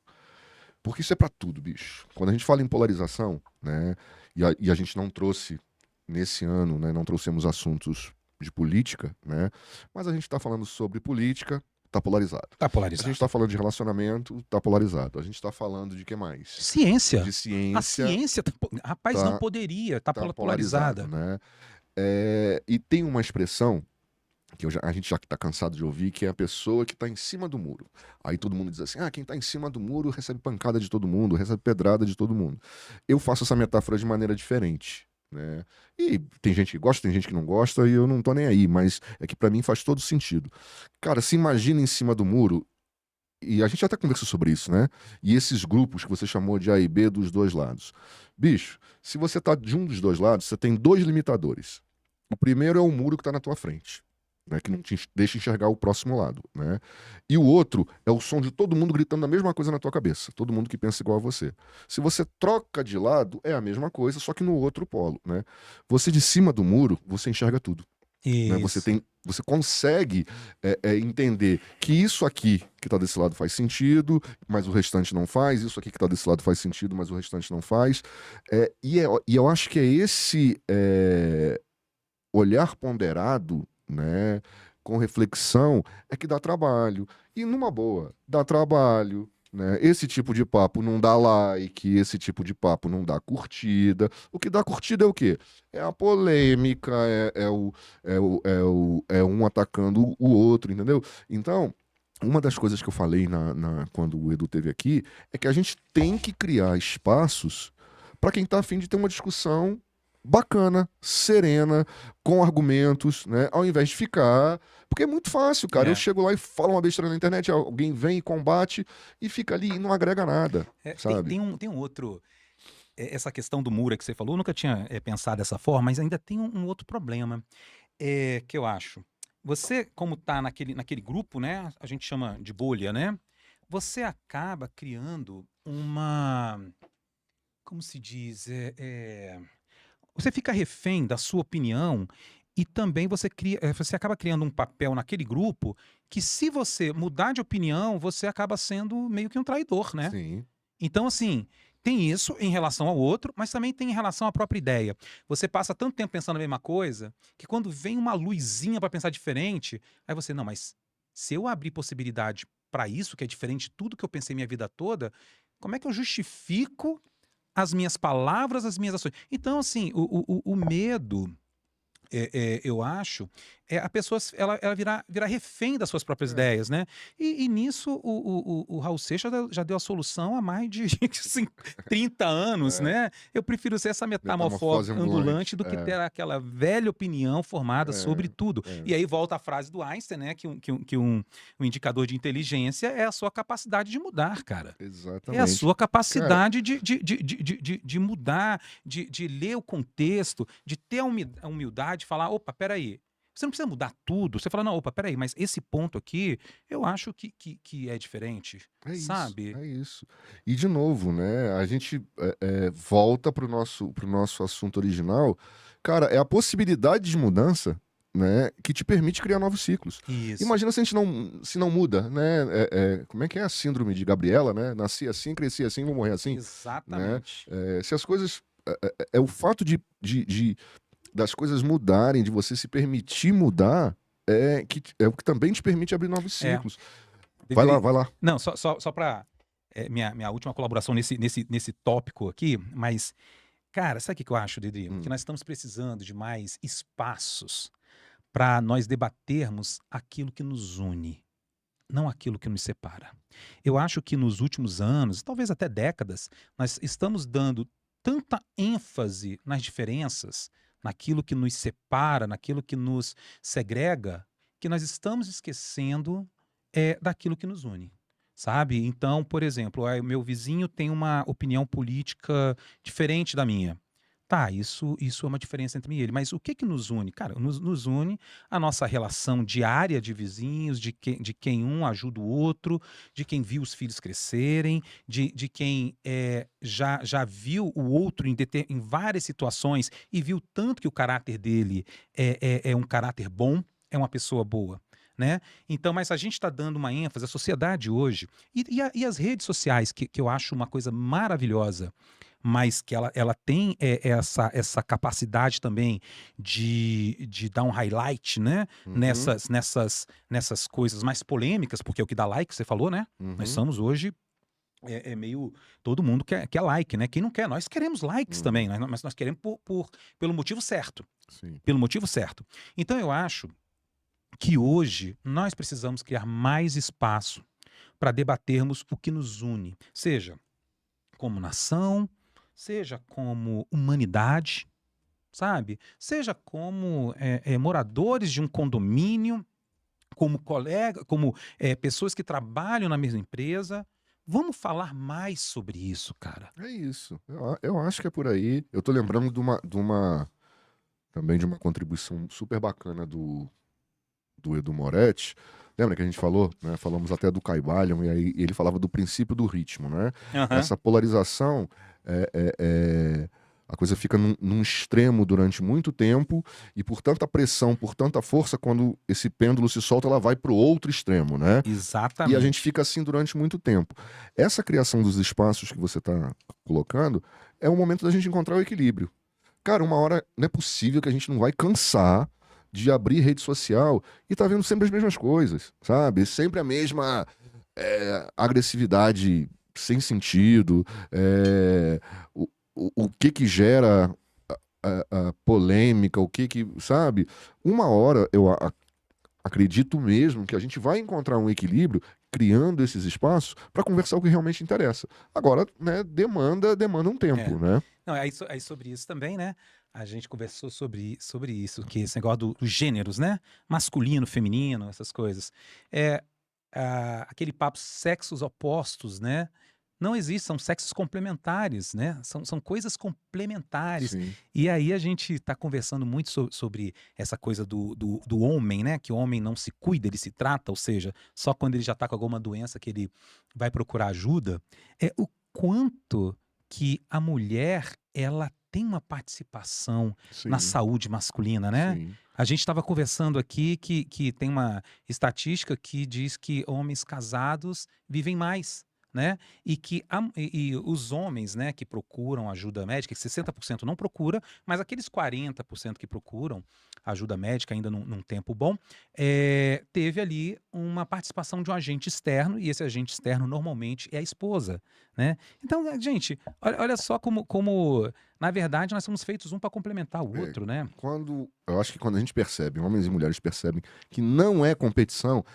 B: Porque isso é pra tudo, bicho. Quando a gente fala em polarização, né, e a gente não trouxe nesse ano, né, não trouxemos assuntos de política, né, mas a gente tá falando sobre política. Tá polarizado. A gente tá falando de relacionamento, tá polarizado. A gente tá falando de que mais?
A: Ciência.
B: De ciência.
A: A ciência, rapaz, não poderia, tá polarizada.
B: Né? E tem uma expressão que a gente já tá cansado de ouvir, que é a pessoa que tá em cima do muro. Aí todo mundo diz assim, quem tá em cima do muro recebe pancada de todo mundo, recebe pedrada de todo mundo. Eu faço essa metáfora de maneira diferente. Né? E tem gente que gosta, tem gente que não gosta, e eu não tô nem aí, mas é que pra mim faz todo sentido. Cara, se imagina em cima do muro, e a gente até conversou sobre isso, né? E esses grupos que você chamou de A e B dos dois lados. Bicho, se você tá de um dos dois lados, você tem dois limitadores. O primeiro é o muro que tá na tua frente. né, que não te deixa enxergar o próximo lado, né? E o outro é o som de todo mundo gritando a mesma coisa na tua cabeça, todo mundo que pensa igual a você. Se você troca de lado, é a mesma coisa, só que no outro polo, né? Você de cima do muro, você enxerga tudo, né?
A: Isso.
B: Você consegue entender que isso aqui que tá desse lado faz sentido, mas o restante não faz, isso aqui que tá desse lado faz sentido, mas o restante não faz. E eu acho que é esse olhar ponderado, né, com reflexão, é que dá trabalho. E numa boa, dá trabalho. Né? Esse tipo de papo não dá like, esse tipo de papo não dá curtida. O que dá curtida é o quê? É a polêmica, é um atacando o outro, entendeu? Então, uma das coisas que eu falei quando o Edu teve aqui é que a gente tem que criar espaços para quem está afim de ter uma discussão bacana, serena, com argumentos, né? Ao invés de ficar. Porque é muito fácil, cara. Eu
A: É.
B: chego lá e falo uma besteira na internet, alguém vem e combate e fica ali e não agrega nada,
A: Tem,
B: sabe?
A: tem um outro. Essa questão do muro que você falou, eu nunca tinha pensado dessa forma, mas ainda tem um outro problema que eu acho. Você, como tá naquele grupo, né? A gente chama de bolha, né? Você acaba criando uma. Como se diz? Você fica refém da sua opinião e também você acaba criando um papel naquele grupo que, se você mudar de opinião, você acaba sendo meio que um traidor, né?
B: Sim.
A: Então, assim, tem isso em relação ao outro, mas também tem em relação à própria ideia. Você passa tanto tempo pensando a mesma coisa que, quando vem uma luzinha para pensar diferente, aí você, não, mas se eu abrir possibilidade para isso, que é diferente de tudo que eu pensei minha vida toda, como é que eu justifico as minhas palavras, as minhas ações? Então, assim, o medo, eu acho, a pessoa ela virar refém das suas próprias
B: É,
A: ideias, né? E nisso o Raul Seixas já deu a solução há mais de 30 anos,
B: é.
A: né? Eu prefiro ser essa metamorfose
B: Metamorfose
A: ambulante
B: ambulante.
A: do que ter aquela velha opinião formada sobre
B: É,
A: tudo.
B: é,
A: E aí volta a frase do Einstein, né? Que um indicador de inteligência é a sua capacidade de mudar, cara. É a
B: exatamente.
A: sua
B: Cara,
A: capacidade de mudar, de ler o contexto, de ter a humildade de falar: opa, peraí. Você não precisa mudar tudo. Você fala: não, opa, peraí, mas esse ponto aqui eu acho que é diferente,
B: é isso,
A: sabe?
B: é isso. E de novo, né? A gente volta pro nosso assunto original. Cara, é a possibilidade de mudança, né, que te permite criar novos ciclos.
A: Isso.
B: Imagina se a gente se não muda, né? Como é que é a síndrome de Gabriela, né? Nasci assim, cresci assim, vou morrer assim, né?
A: Exatamente.
B: Se as coisas é o fato das coisas mudarem, de você se permitir mudar, é o que também te permite abrir novos
A: É.
B: ciclos. Vai lá,
A: Deveria.
B: vai lá.
A: Não, só para minha última colaboração nesse tópico aqui, mas, cara, sabe o que que eu acho, Dedri? Que
B: Hum,
A: nós estamos precisando de mais espaços para nós debatermos aquilo que nos une, não aquilo que nos separa. Eu acho que nos últimos anos, talvez até décadas, nós estamos dando tanta ênfase nas diferenças, naquilo que nos separa, naquilo que nos segrega, que nós estamos esquecendo daquilo que nos une. Sabe? Então, por exemplo, o meu vizinho tem uma opinião política diferente da minha. Tá, isso é uma diferença entre mim e ele, mas o que que nos une? Cara, nos une a nossa relação diária de vizinhos, de quem um ajuda o outro, de quem viu os filhos crescerem, de quem já viu o outro em várias situações e viu tanto que o caráter dele é um caráter bom, é uma pessoa boa. Né? Então, mas a gente está dando uma ênfase, a sociedade hoje, e as redes sociais, que eu acho uma coisa maravilhosa, mas que ela tem essa capacidade também de dar um highlight, né?
B: uhum,
A: Nessas coisas mais polêmicas, porque é o que dá like, você falou, né? Nós
B: uhum,
A: somos hoje meio. Todo mundo quer like, né? Quem não quer? Nós queremos likes também,
B: uhum,
A: né? Mas nós queremos pelo motivo certo.
B: sim.
A: Pelo motivo certo. Então eu acho que hoje nós precisamos criar mais espaço para debatermos o que nos une, seja como nação, seja como humanidade, sabe? Seja como moradores de um condomínio, como colega, como pessoas que trabalham na mesma empresa. Vamos falar mais sobre isso, cara.
B: É isso. Eu acho que é por aí. Eu tô lembrando também de uma contribuição super bacana do do Edu Moretti, lembra que a gente falou, né? Falamos até do Caibalion, e aí ele falava do princípio do ritmo, né?
A: Aham.
B: Essa polarização, a coisa fica num extremo durante muito tempo, e por tanta pressão, por tanta força, quando esse pêndulo se solta, ela vai para o outro extremo, né? E a gente
A: Exatamente.
B: fica assim durante muito tempo. Essa criação dos espaços que você está colocando é o momento da gente encontrar o equilíbrio. Cara, uma hora não é possível que a gente não vai cansar de abrir rede social e tá vendo sempre as mesmas coisas, sabe? Sempre a mesma agressividade sem sentido, o, o que que gera a polêmica, o que que, sabe? Uma hora acredito mesmo que a gente vai encontrar um equilíbrio criando esses espaços para conversar o que realmente interessa. Agora, né, demanda um tempo,
A: É.
B: né?
A: Não, aí sobre isso também, né? A gente conversou sobre isso, que esse negócio dos gêneros, né? Masculino, feminino, essas coisas. É, aquele papo sexos opostos, né? Não existe, são sexos complementares, né? São coisas complementares.
B: Sim,
A: E aí a gente está conversando muito sobre essa coisa do homem, né? Que o homem não se cuida, ele se trata, ou seja, só quando ele já está com alguma doença que ele vai procurar ajuda. É o quanto que a mulher, ela tem uma participação na
B: sim,
A: saúde masculina, né?
B: sim,
A: A gente estava conversando aqui que tem uma estatística que diz que homens casados vivem mais, né? E que e os homens, né, que procuram ajuda médica, que 60% não procura, mas aqueles 40% que procuram ajuda médica ainda num tempo bom, teve ali uma participação de um agente externo, e esse agente externo normalmente é a esposa, né? Então, gente, olha só como, na verdade, nós somos feitos um para complementar o
B: é,
A: outro, né?
B: eu acho que quando a gente percebe, homens e mulheres percebem que não é competição,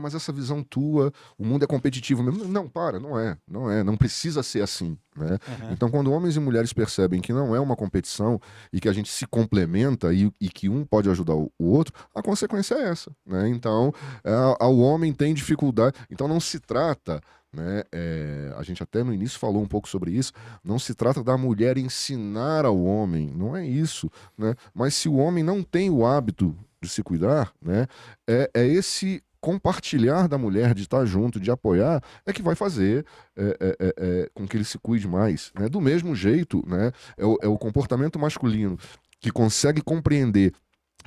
B: mas essa visão tua, o mundo é competitivo mesmo. Não, não precisa ser assim, né?
A: Aham.
B: Então, quando homens e mulheres percebem que não é uma competição e que a gente se complementa e que um pode ajudar o outro, a consequência é essa, né? Então, o homem tem dificuldade, então não se trata, né? A gente até no início falou um pouco sobre isso. Não se trata da mulher ensinar ao homem, não é isso, né? Mas se o homem não tem o hábito de se cuidar, né? É esse compartilhar da mulher, de estar junto, de apoiar, é que vai fazer com que ele se cuide mais, né? Do mesmo jeito, né? É o comportamento masculino que consegue compreender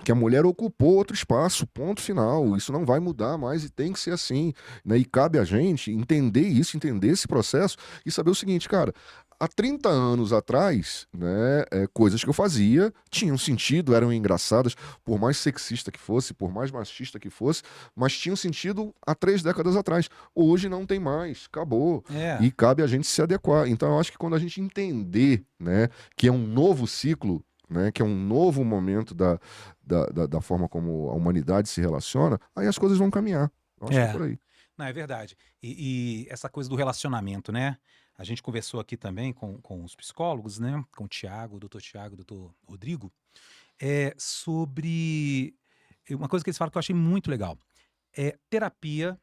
B: que a mulher ocupou outro espaço, ponto final. Isso não vai mudar mais e tem que ser assim, né? E cabe a gente entender isso, entender esse processo e saber o seguinte, cara. Há 30 anos atrás, né, coisas que eu fazia tinham sentido, eram engraçadas, por mais sexista que fosse, por mais machista que fosse, mas tinham sentido há 3 décadas atrás. Hoje não tem mais, acabou.
A: É.
B: E cabe a gente se adequar. Então, eu acho que quando a gente entender, né, que é um novo ciclo, né, que é um novo momento da forma como a humanidade se relaciona, aí as coisas vão caminhar. Eu acho que é
A: É.
B: por aí.
A: Não, é verdade. E essa coisa do relacionamento, né? A gente conversou aqui também com os psicólogos, né? Com o Tiago, o doutor Tiago, o doutor Rodrigo, sobre uma coisa que eles falam que eu achei muito legal. Terapia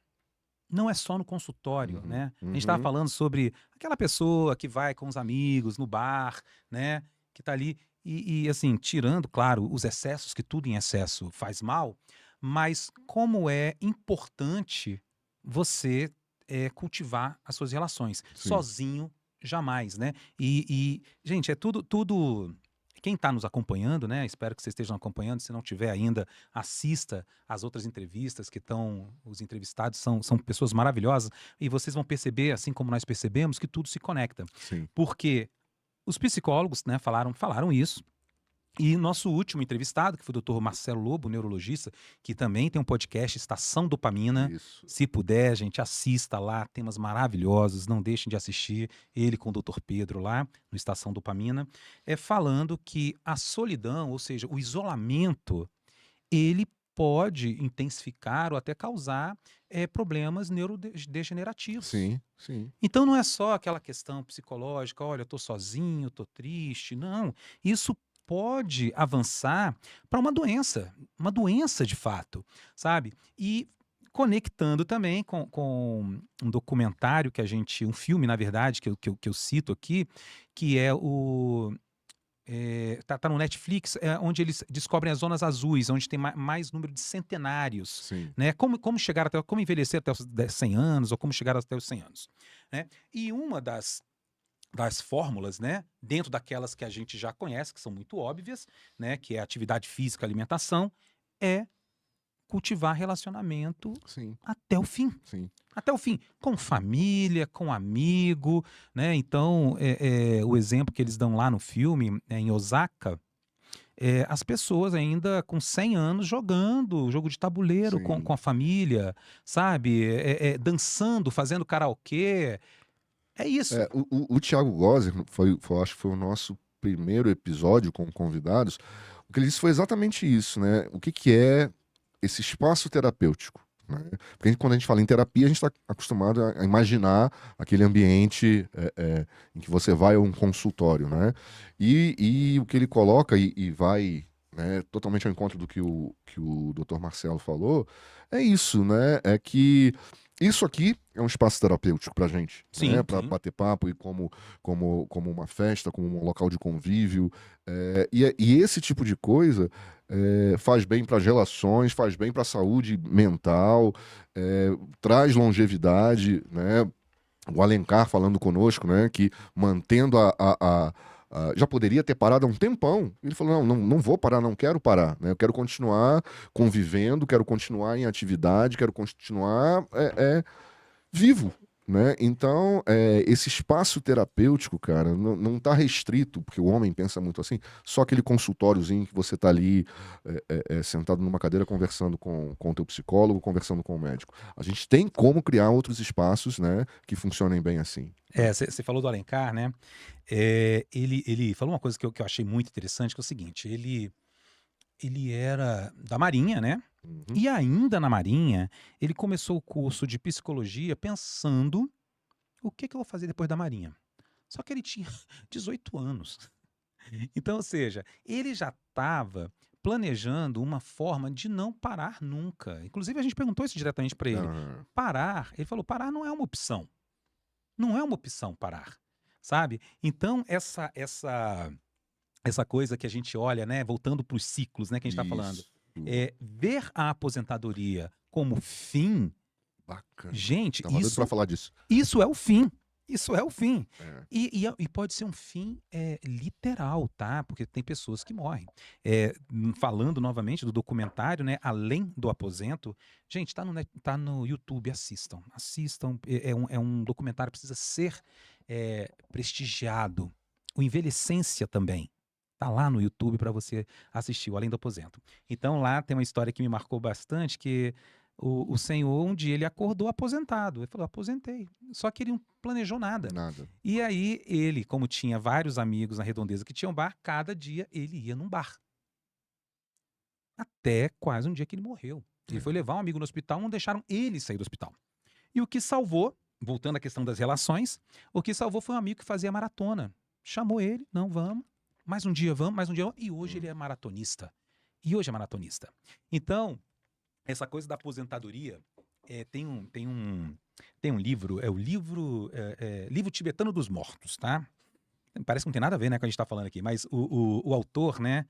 A: não é só no consultório,
B: Uhum,
A: né? A gente estava
B: uhum,
A: falando sobre aquela pessoa que vai com os amigos no bar, né? Que tá ali. Assim, tirando, claro, os excessos, que tudo em excesso faz mal, mas como é importante você cultivar as suas relações.
B: sim,
A: Sozinho, jamais, né? Gente, é tudo. Quem está nos acompanhando, né? Espero que vocês estejam acompanhando. Se não tiver ainda, assista às outras entrevistas que estão. Os entrevistados são pessoas maravilhosas. E vocês vão perceber, assim como nós percebemos, que tudo se conecta.
B: sim,
A: Porque os psicólogos, né, falaram isso. E nosso último entrevistado, que foi o doutor Marcelo Lobo, neurologista, que também tem um podcast, Estação Dopamina.
B: isso.
A: Se puder, gente, assista lá, temas maravilhosos, não deixem de assistir. Ele com o doutor Pedro lá, no Estação Dopamina, falando que a solidão, ou seja, o isolamento, ele pode intensificar ou até causar problemas neurodegenerativos.
B: Sim, sim,
A: Então não é só aquela questão psicológica, olha, eu tô sozinho, tô triste. Não, isso pode avançar para uma doença de fato, sabe? E conectando também com um documentário que um filme, na verdade, que eu cito aqui, que é tá no Netflix, onde eles descobrem as zonas azuis, onde tem mais número de centenários,
B: Sim.
A: né? Como envelhecer até os 100 anos, ou como chegar até os 100 anos, né? E uma das fórmulas, né, dentro daquelas que a gente já conhece, que são muito óbvias, né, que é atividade física, alimentação, é cultivar relacionamento
B: Sim.
A: até o fim.
B: Sim.
A: Até o fim, com família, com amigo, né? Então, o exemplo que eles dão lá no filme, em Osaka, as pessoas ainda com 100 anos jogando jogo de tabuleiro com
B: Sim.
A: a família, sabe? Dançando, fazendo karaokê. É isso.
B: O Thiago Gozzi, acho que foi o nosso primeiro episódio com convidados. O que ele disse foi exatamente isso, né? O que, que é esse espaço terapêutico? Né? Porque quando a gente fala em terapia, a gente está acostumado a imaginar aquele ambiente em que você vai a um consultório, né? E o que ele coloca e vai, né, totalmente ao encontro do que o Dr. Marcelo falou, é isso, né? É que isso aqui é um espaço terapêutico pra gente, né?
A: Sim,
B: Para
A: sim.
B: bater papo e como uma festa, como um local de convívio. E esse tipo de coisa faz bem para as relações, faz bem para a saúde mental, traz longevidade, né? O Alencar falando conosco, né? Que mantendo já poderia ter parado há um tempão. Ele falou: não vou parar, não quero parar, né? Eu quero continuar convivendo, quero continuar em atividade, quero continuar vivo, né? Então, esse espaço terapêutico, cara, não tá restrito, porque o homem pensa muito assim, só aquele consultóriozinho que você tá ali sentado numa cadeira conversando com o teu psicólogo, conversando com o médico. A gente tem como criar outros espaços, né, que funcionem bem assim.
A: Você falou do Alencar, né? Ele falou uma coisa que eu achei muito interessante, que é o seguinte: ele era da Marinha, né?
B: Uhum.
A: E ainda na Marinha, ele começou o curso de psicologia pensando o que eu vou fazer depois da Marinha. Só que ele tinha 18 anos. Então, ou seja, ele já estava planejando uma forma de não parar nunca. Inclusive, a gente perguntou isso diretamente para ele.
B: Ah,
A: Parar, ele falou, parar não é uma opção. Não é uma opção parar, sabe? Então, essa coisa que a gente olha, né, voltando para os ciclos, né, que a gente está falando,
B: isso.
A: ver a aposentadoria como fim,
B: Bacana.
A: gente,
B: Tava doido pra falar disso.
A: isso é o fim. Isso é o fim.
B: É.
A: E pode ser um fim literal, tá? Porque tem pessoas que morrem. Falando novamente do documentário, né? Além do aposento, gente, tá no YouTube, assistam. Assistam. É um documentário que precisa ser prestigiado. O Envelhecência também. Tá lá no YouTube para você assistir, o Além do Aposento. Então lá tem uma história que me marcou bastante, que o senhor, um dia, ele acordou aposentado. Ele falou, aposentei. Só que ele não planejou nada.
B: Nada.
A: E aí ele, como tinha vários amigos na redondeza que tinham bar, cada dia ele ia num bar. Até quase um dia que ele morreu. Ele foi levar um amigo no hospital, não deixaram ele sair do hospital. E o que salvou, voltando à questão das relações, o que salvou foi um amigo que fazia maratona. Chamou ele, não, vamos, mais um dia vamos, mais um dia vamos. E hoje ele é maratonista. Então, essa coisa da aposentadoria, tem um livro, é o livro Tibetano dos Mortos, tá? Parece que não tem nada a ver, né, com o que a gente está falando aqui, mas o autor, né,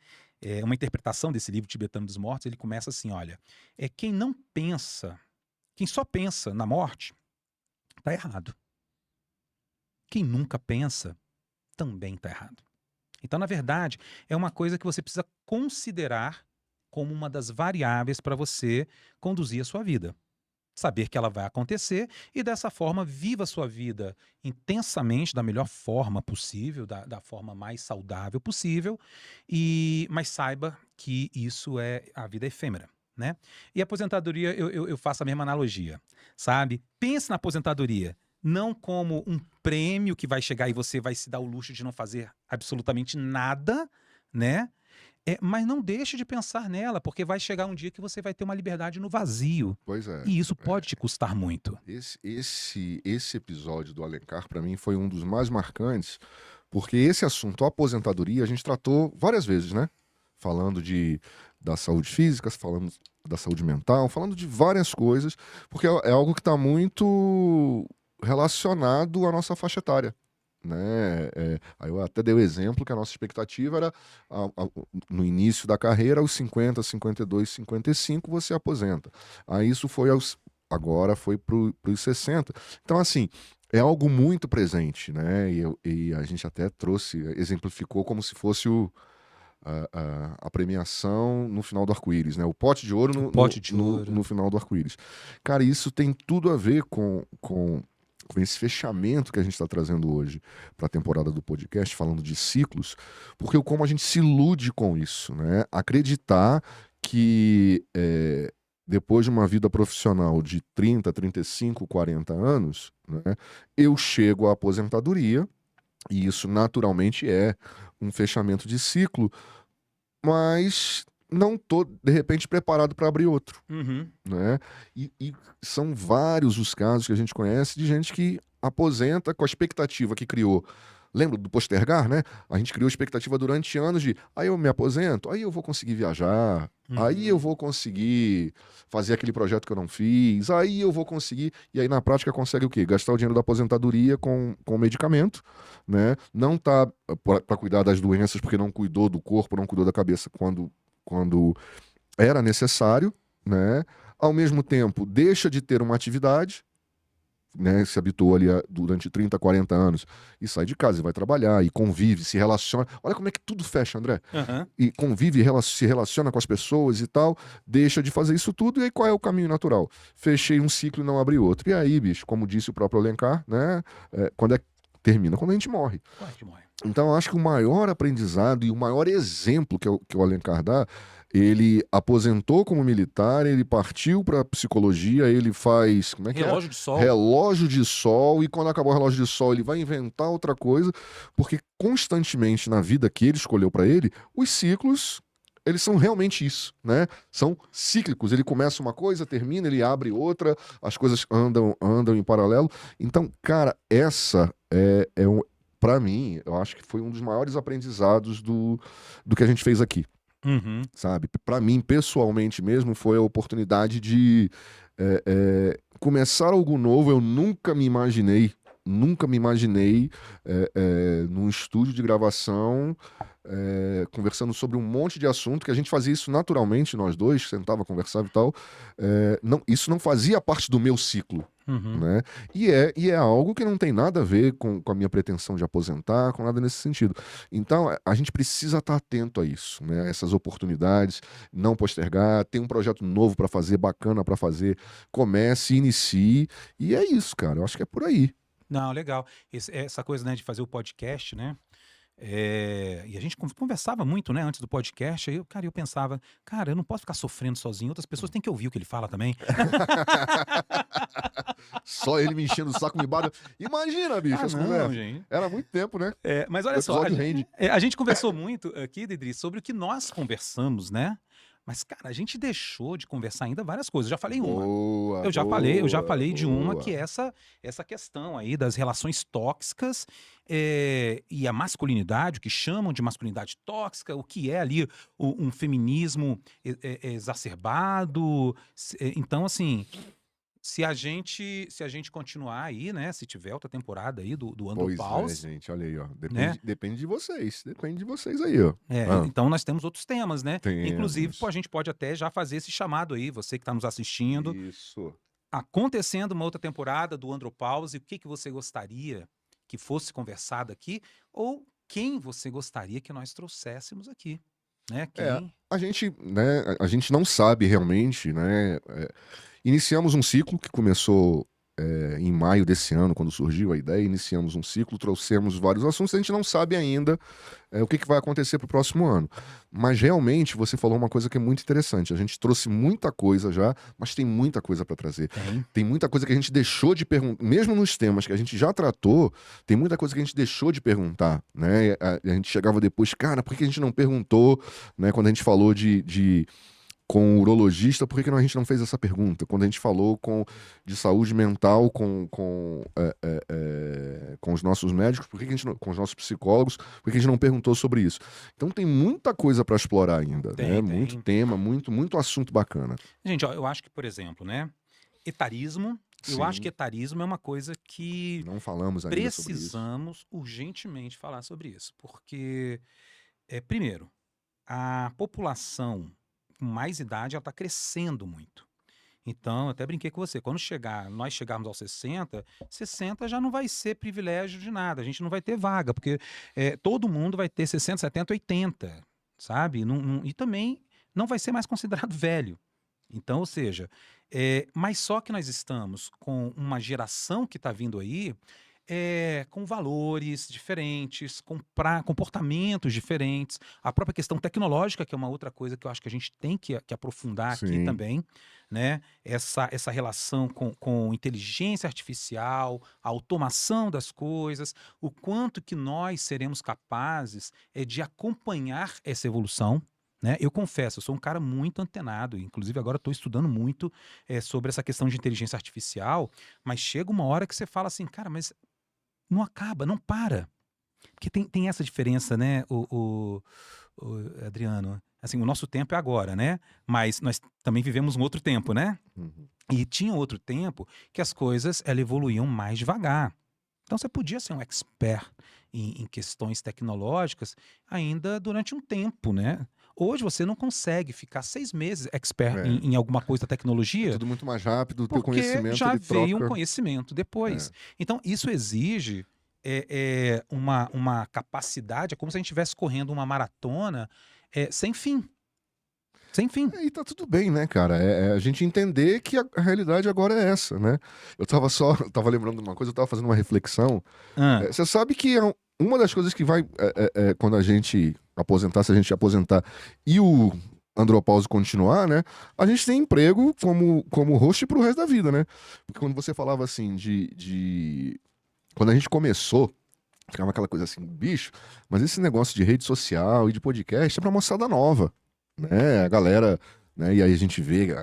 A: uma interpretação desse livro Tibetano dos Mortos, ele começa assim, olha, quem só pensa na morte, tá errado. Quem nunca pensa, também tá errado. Então, na verdade, é uma coisa que você precisa considerar como uma das variáveis para você conduzir a sua vida. Saber que ela vai acontecer e, dessa forma, viva a sua vida intensamente, da melhor forma possível, da forma mais saudável possível, mas saiba que a vida é efêmera, né? E a aposentadoria, eu faço a mesma analogia, sabe? Pense na aposentadoria não como um prêmio que vai chegar e você vai se dar o luxo de não fazer absolutamente nada, né? Mas não deixe de pensar nela, porque vai chegar um dia que você vai ter uma liberdade no vazio.
B: Pois é.
A: E isso pode te custar muito.
B: Esse episódio do Alencar, para mim, foi um dos mais marcantes, porque esse assunto, a aposentadoria, a gente tratou várias vezes, né? Falando da saúde física, falando da saúde mental, falando de várias coisas, porque é algo que está muito relacionado à nossa faixa etária, né? Aí eu até dei o exemplo que a nossa expectativa era, no início da carreira, aos 50, 52, 55, você aposenta. Aí isso foi agora foi para os 60. Então, assim, é algo muito presente, né? E a gente até exemplificou como se fosse a premiação no final do arco-íris, né? O pote de ouro
A: O pote de
B: no
A: ouro.
B: final do arco-íris. Cara, isso tem tudo a ver com esse fechamento que a gente está trazendo hoje para a temporada do podcast, falando de ciclos, porque como a gente se ilude com isso, né? Acreditar que depois de uma vida profissional de 30, 35, 40 anos, né, eu chego à aposentadoria, e isso naturalmente é um fechamento de ciclo, mas não tô, de repente, preparado para abrir outro,
A: Uhum.
B: né? E são vários os casos que a gente conhece de gente que aposenta com a expectativa que criou. Lembra do postergar, né? A gente criou expectativa durante anos de aí eu me aposento, aí eu vou conseguir viajar, aí eu
A: Uhum.
B: vou conseguir fazer aquele projeto que eu não fiz, aí eu vou conseguir. E aí na prática consegue o quê? Gastar o dinheiro da aposentadoria com medicamento, né? Não tá para cuidar das doenças porque não cuidou do corpo, não cuidou da cabeça quando era necessário, né? Ao mesmo tempo, deixa de ter uma atividade, né? Se habituou ali durante 30, 40 anos e sai de casa e vai trabalhar e convive, se relaciona. Olha como é que tudo fecha, André.
A: Aham.
B: E convive, se relaciona com as pessoas e tal, deixa de fazer isso tudo, e aí qual é o caminho natural? Fechei um ciclo e não abri outro. E aí, bicho, como disse o próprio Alencar, né? Quando termina? Quando a gente morre.
A: Qual é que morre?
B: Então, eu acho que o maior aprendizado e o maior exemplo que o Alencar dá, ele aposentou como militar, ele partiu para psicologia, ele faz, como é que era?
A: Relógio de sol.
B: Relógio de sol, e quando acabar o relógio de sol, ele vai inventar outra coisa, porque constantemente na vida que ele escolheu para ele, os ciclos, eles são realmente isso, né? São cíclicos. Ele começa uma coisa, termina, ele abre outra, as coisas andam em paralelo. Então, cara, essa para mim, eu acho que foi um dos maiores aprendizados do que a gente fez aqui,
A: Uhum.
B: sabe? Para mim, pessoalmente mesmo, foi a oportunidade de começar algo novo. Eu nunca me imaginei num estúdio de gravação, conversando sobre um monte de assunto, que a gente fazia isso naturalmente, nós dois, sentava, conversava e tal. Isso não fazia parte do meu ciclo.
A: Uhum.
B: Né? E é algo que não tem nada a ver com a minha pretensão de aposentar, com nada nesse sentido. Então, a gente precisa estar atento a isso, né? A essas oportunidades, não postergar, tem um projeto novo para fazer, bacana para fazer, comece, inicie, e é isso, cara. Eu acho que é por aí.
A: Não, legal. Essa coisa, né, de fazer o podcast, né? E a gente conversava muito, né, antes do podcast. Aí, eu pensava, cara, eu não posso ficar sofrendo sozinho. Outras pessoas têm que ouvir o que ele fala também.
B: Só ele me enchendo o saco, me bate. Imagina, bicho,
A: Ah,
B: essa
A: não,
B: conversa.
A: gente.
B: Era muito tempo, né?
A: Mas
B: O
A: olha só,
B: episódio rende.
A: a gente conversou muito aqui, Dedri, sobre o que nós conversamos, né? Mas, cara, a gente deixou de conversar ainda várias coisas. Eu já falei uma.
B: Boa,
A: Eu já
B: boa,
A: falei de uma que
B: boa.
A: é essa questão aí das relações tóxicas, e a masculinidade, o que chamam de masculinidade tóxica, o que é ali um feminismo exacerbado. Então, assim, se a gente continuar aí, né, se tiver outra temporada aí do
B: Pois é,
A: Andropause,
B: gente, olha aí, ó.
A: né?
B: Depende de vocês. Depende de vocês aí, ó.
A: Então nós temos outros temas, né? Inclusive,
B: Temos.
A: a gente pode até já fazer esse chamado aí, você que está nos assistindo,
B: Isso.
A: acontecendo uma outra temporada do Andropause, o que você gostaria que fosse conversado aqui, ou quem você gostaria que nós trouxéssemos aqui, né?
B: A gente, né, a gente não sabe realmente, né? Iniciamos um ciclo que começou em maio desse ano, quando surgiu a ideia. Iniciamos um ciclo, trouxemos vários assuntos. A gente não sabe ainda o que vai acontecer para o próximo ano. Mas realmente você falou uma coisa que é muito interessante. A gente trouxe muita coisa já, mas tem muita coisa para trazer. Tem muita coisa que a gente deixou de perguntar, mesmo nos temas que a gente já tratou, tem muita coisa que a gente deixou de perguntar, né? A gente chegava depois, cara, por que a gente não perguntou, né? Quando a gente falou com o urologista, por que a gente não fez essa pergunta? Quando a gente falou de saúde mental com os nossos médicos, por que a gente com os nossos psicólogos, por que a gente não perguntou sobre isso? Então tem muita coisa para explorar ainda, né? Muito tema, muito assunto bacana.
A: Gente, ó, eu acho que, por exemplo, né, etarismo Eu acho que
B: Sim,
A: etarismo é uma coisa que
B: não falamos ainda sobre isso.
A: precisamos urgentemente falar sobre isso, porque, primeiro, a população com mais idade ela está crescendo muito. Então, eu até brinquei com você, quando nós chegarmos aos 60, 60 já não vai ser privilégio de nada, a gente não vai ter vaga, porque todo mundo vai ter 60, 70, 80, sabe? E também não vai ser mais considerado velho. Então, ou seja, mas só que nós estamos com uma geração que está vindo aí com valores diferentes, com comportamentos diferentes, a própria questão tecnológica, que é uma outra coisa que eu acho que a gente tem que aprofundar aqui
B: Sim,
A: também, né? Essa relação com inteligência artificial, a automação das coisas, o quanto que nós seremos capazes de acompanhar essa evolução. Né? Eu confesso, eu sou um cara muito antenado, inclusive agora estou estudando muito sobre essa questão de inteligência artificial, mas chega uma hora que você fala assim, cara, mas não acaba, não para. Porque tem essa diferença, né, o Adriano? Assim, o nosso tempo é agora, né? Mas nós também vivemos um outro tempo, né?
B: uhum.
A: E tinha outro tempo que as coisas elas evoluíam mais devagar. Então você podia ser um expert em questões tecnológicas ainda durante um tempo, né? Hoje você não consegue ficar 6 meses expert
B: É,
A: em alguma coisa da
B: é
A: tecnologia
B: tudo muito mais rápido, o teu
A: porque
B: conhecimento
A: já
B: ele
A: veio um
B: troca.
A: conhecimento depois.
B: É.
A: Então, isso exige uma capacidade, é como se a gente estivesse correndo uma maratona sem fim. Sem fim.
B: E tá tudo bem, né, cara? É a gente entender que a realidade agora é essa, né? Eu tava lembrando de uma coisa, eu tava fazendo uma reflexão.
A: Ah,
B: Você sabe que uma das coisas que vai, quando a gente aposentar, se a gente aposentar e o andropauso continuar, né? A gente tem emprego como host pro resto da vida, né? Porque quando você falava assim quando a gente começou, ficava aquela coisa assim, bicho, mas esse negócio de rede social e de podcast é pra moçada nova, né? A galera, né? E aí a gente vê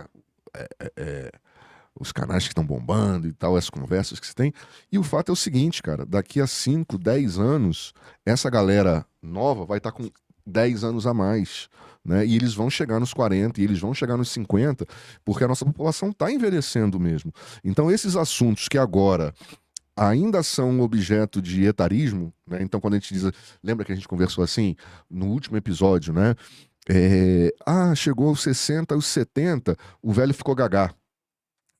B: os canais que estão bombando e tal, as conversas que se tem. E o fato é o seguinte, cara, daqui a 5, 10 anos, essa galera nova vai estar com 10 anos a mais, né? E eles vão chegar nos 40 e eles vão chegar nos 50, porque a nossa população está envelhecendo mesmo. Então, esses assuntos que agora ainda são um objeto de etarismo, né? Então, quando a gente diz, lembra que a gente conversou assim no último episódio, né? Chegou aos 60, aos 70, o velho ficou gagá,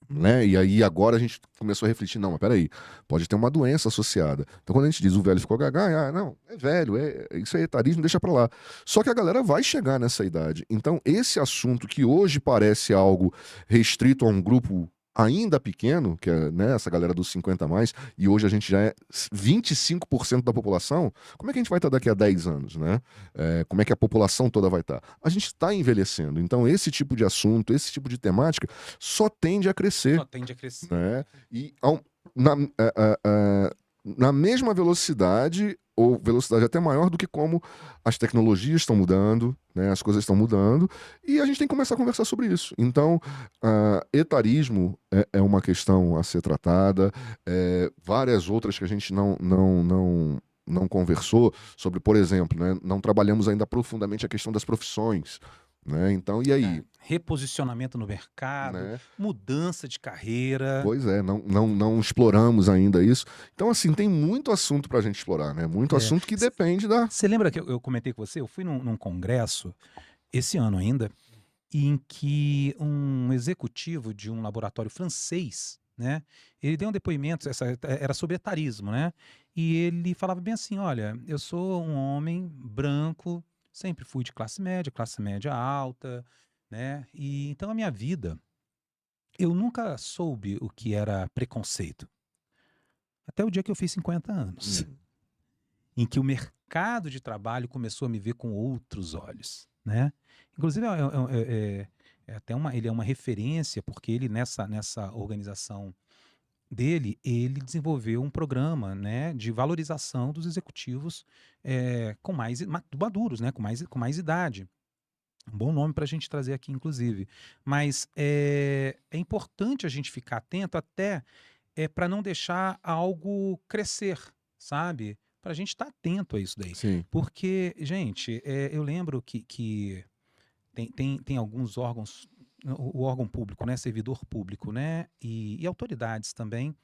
B: né? E aí agora a gente começou a refletir, não, mas peraí, pode ter uma doença associada. Então quando a gente diz o velho ficou gagá, não, é velho, isso é etarismo, deixa pra lá. Só que a galera vai chegar nessa idade. Então esse assunto que hoje parece algo restrito a um grupo ainda pequeno, que é, né, essa galera dos 50 a mais, e hoje a gente já é 25% da população, como é que a gente vai estar daqui a 10 anos, né? Como é que a população toda vai estar? A gente está envelhecendo. Então esse tipo de assunto, esse tipo de temática só tende a crescer,
A: só tende a crescer.
B: né? E na, na mesma velocidade, ou velocidade até maior do que como as tecnologias estão mudando, né? As coisas estão mudando, e a gente tem que começar a conversar sobre isso. Então, etarismo é uma questão a ser tratada, várias outras que a gente não conversou sobre, por exemplo, né? Não trabalhamos ainda profundamente a questão das profissões. Né? Então, e aí?
A: Reposicionamento no mercado,
B: Né?
A: mudança de carreira.
B: Pois é, não exploramos ainda isso. Então, assim, tem muito assunto pra gente explorar, né? Muito assunto que depende da.
A: Você lembra que eu comentei com você? Eu fui num congresso, esse ano ainda, em que um executivo de um laboratório francês, né, ele deu um depoimento, era sobre etarismo, né? E ele falava bem assim: olha, eu sou um homem branco, sempre fui de classe média alta, né? E então a minha vida, eu nunca soube o que era preconceito. Até o dia que eu fiz 50 anos,
B: Hum,
A: em que o mercado de trabalho começou a me ver com outros olhos, né? Inclusive é até ele é uma referência porque ele nessa organização dele ele desenvolveu um programa, né, de valorização dos executivos com mais maduros, né, com mais idade. Um bom nome para a gente trazer aqui, inclusive. Mas é importante a gente ficar atento até para não deixar algo crescer, sabe? Para a gente estar atento a isso daí.
B: sim.
A: Porque, gente, eu lembro que tem alguns órgãos o órgão público, né, servidor público, né, e autoridades também,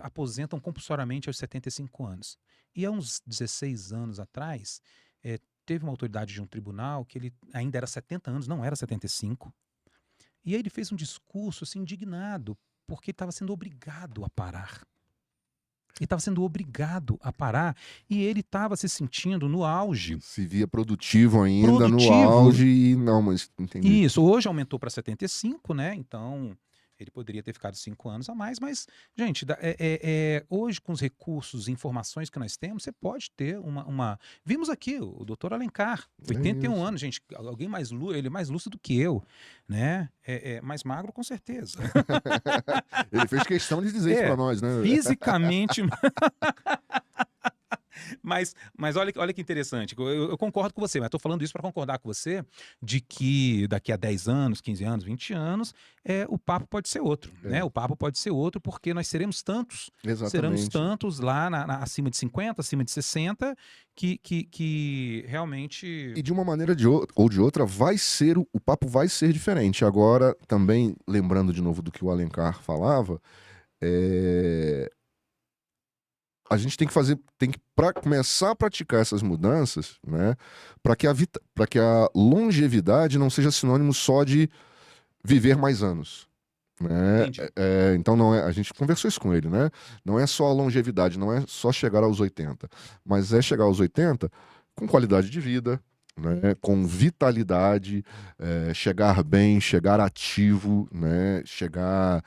A: aposentam compulsoriamente aos 75 anos. E há uns 16 anos atrás, teve uma autoridade de um tribunal que ele ainda era 70 anos, não era 75, e aí ele fez um discurso assim, indignado, porque ele estava sendo obrigado a parar. Ele estava sendo obrigado a parar e ele estava se sentindo no auge.
B: Se via produtivo ainda no
A: Produtivo.
B: auge e não, mas entendi.
A: Isso, hoje aumentou para 75, né? Então ele poderia ter ficado 5 anos a mais, mas, gente, hoje com os recursos e informações que nós temos, você pode ter Vimos aqui o doutor Alencar, 81
B: isso.
A: anos, gente, alguém ele é mais lúcido que eu, né? Mais magro, com certeza.
B: Ele fez questão de dizer isso pra nós, né?
A: Fisicamente. Mas olha que interessante, eu concordo com você, mas estou falando isso para concordar com você de que daqui a 10 anos, 15 anos, 20 anos, o papo pode ser outro, né? O papo pode ser outro porque nós seremos tantos lá acima de 50, acima de 60, que realmente...
B: E de uma maneira ou de outra, o papo vai ser diferente. Agora, também, lembrando de novo do que o Alencar falava, a gente tem que para começar a praticar essas mudanças, né, para que a longevidade não seja sinônimo só de viver mais anos, né? Então não a gente conversou isso com ele, né? Não é só a longevidade, não é só chegar aos 80, mas é chegar aos 80 com qualidade de vida, né, com vitalidade, chegar bem, chegar ativo, né, chegar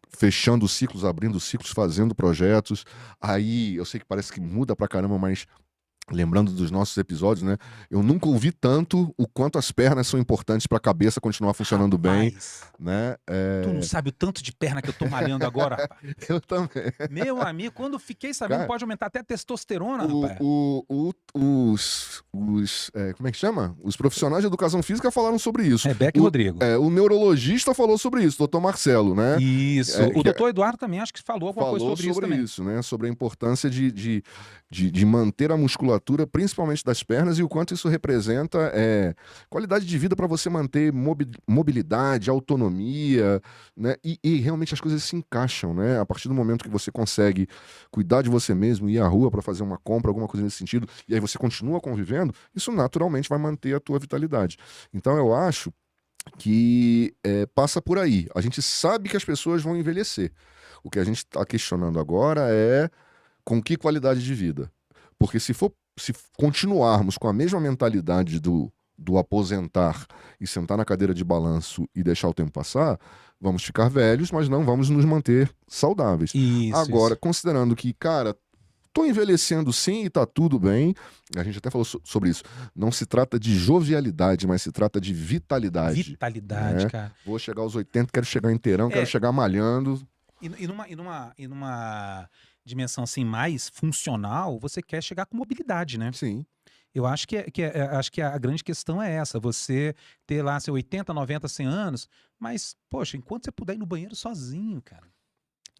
B: fechando ciclos, abrindo ciclos, fazendo projetos. Aí, eu sei que parece que muda pra caramba, mas lembrando dos nossos episódios, né? Eu nunca ouvi tanto o quanto as pernas são importantes pra cabeça continuar funcionando bem, né?
A: Tu não sabe o tanto de perna que eu tô malhando agora, rapaz.
B: Eu também.
A: Meu amigo, quando eu fiquei sabendo,
B: Cara,
A: pode aumentar até a testosterona, rapaz.
B: Como é que chama? Os profissionais de educação física falaram sobre isso.
A: Rebeca e Rodrigo.
B: O neurologista falou sobre isso, doutor Marcelo, né?
A: Isso. O doutor Eduardo também acho que falou alguma coisa sobre isso também.
B: Isso, né? Sobre a importância de manter a musculatura, principalmente das pernas, e o quanto isso representa qualidade de vida para você manter mobilidade, autonomia, né? E realmente as coisas se encaixam, né? A partir do momento que você consegue cuidar de você mesmo, ir à rua para fazer uma compra, alguma coisa nesse sentido, e aí você continua convivendo, isso naturalmente vai manter a tua vitalidade. Então eu acho que passa por aí. A gente sabe que as pessoas vão envelhecer. O que a gente está questionando agora é com que qualidade de vida. Porque se continuarmos com a mesma mentalidade do aposentar e sentar na cadeira de balanço e deixar o tempo passar, vamos ficar velhos, mas não vamos nos manter saudáveis. Agora, considerando que, cara, tô envelhecendo sim e tá tudo bem, a gente até falou sobre isso, não se trata de jovialidade, mas se trata de vitalidade.
A: Vitalidade, né? Cara.
B: Vou chegar aos 80, quero chegar inteirão, quero chegar malhando.
A: E numa dimensão assim mais funcional, você quer chegar com mobilidade, né?
B: Sim.
A: Eu acho acho que a grande questão é essa, você ter lá seu 80, 90, 100 anos, mas, poxa, enquanto você puder ir no banheiro sozinho, cara,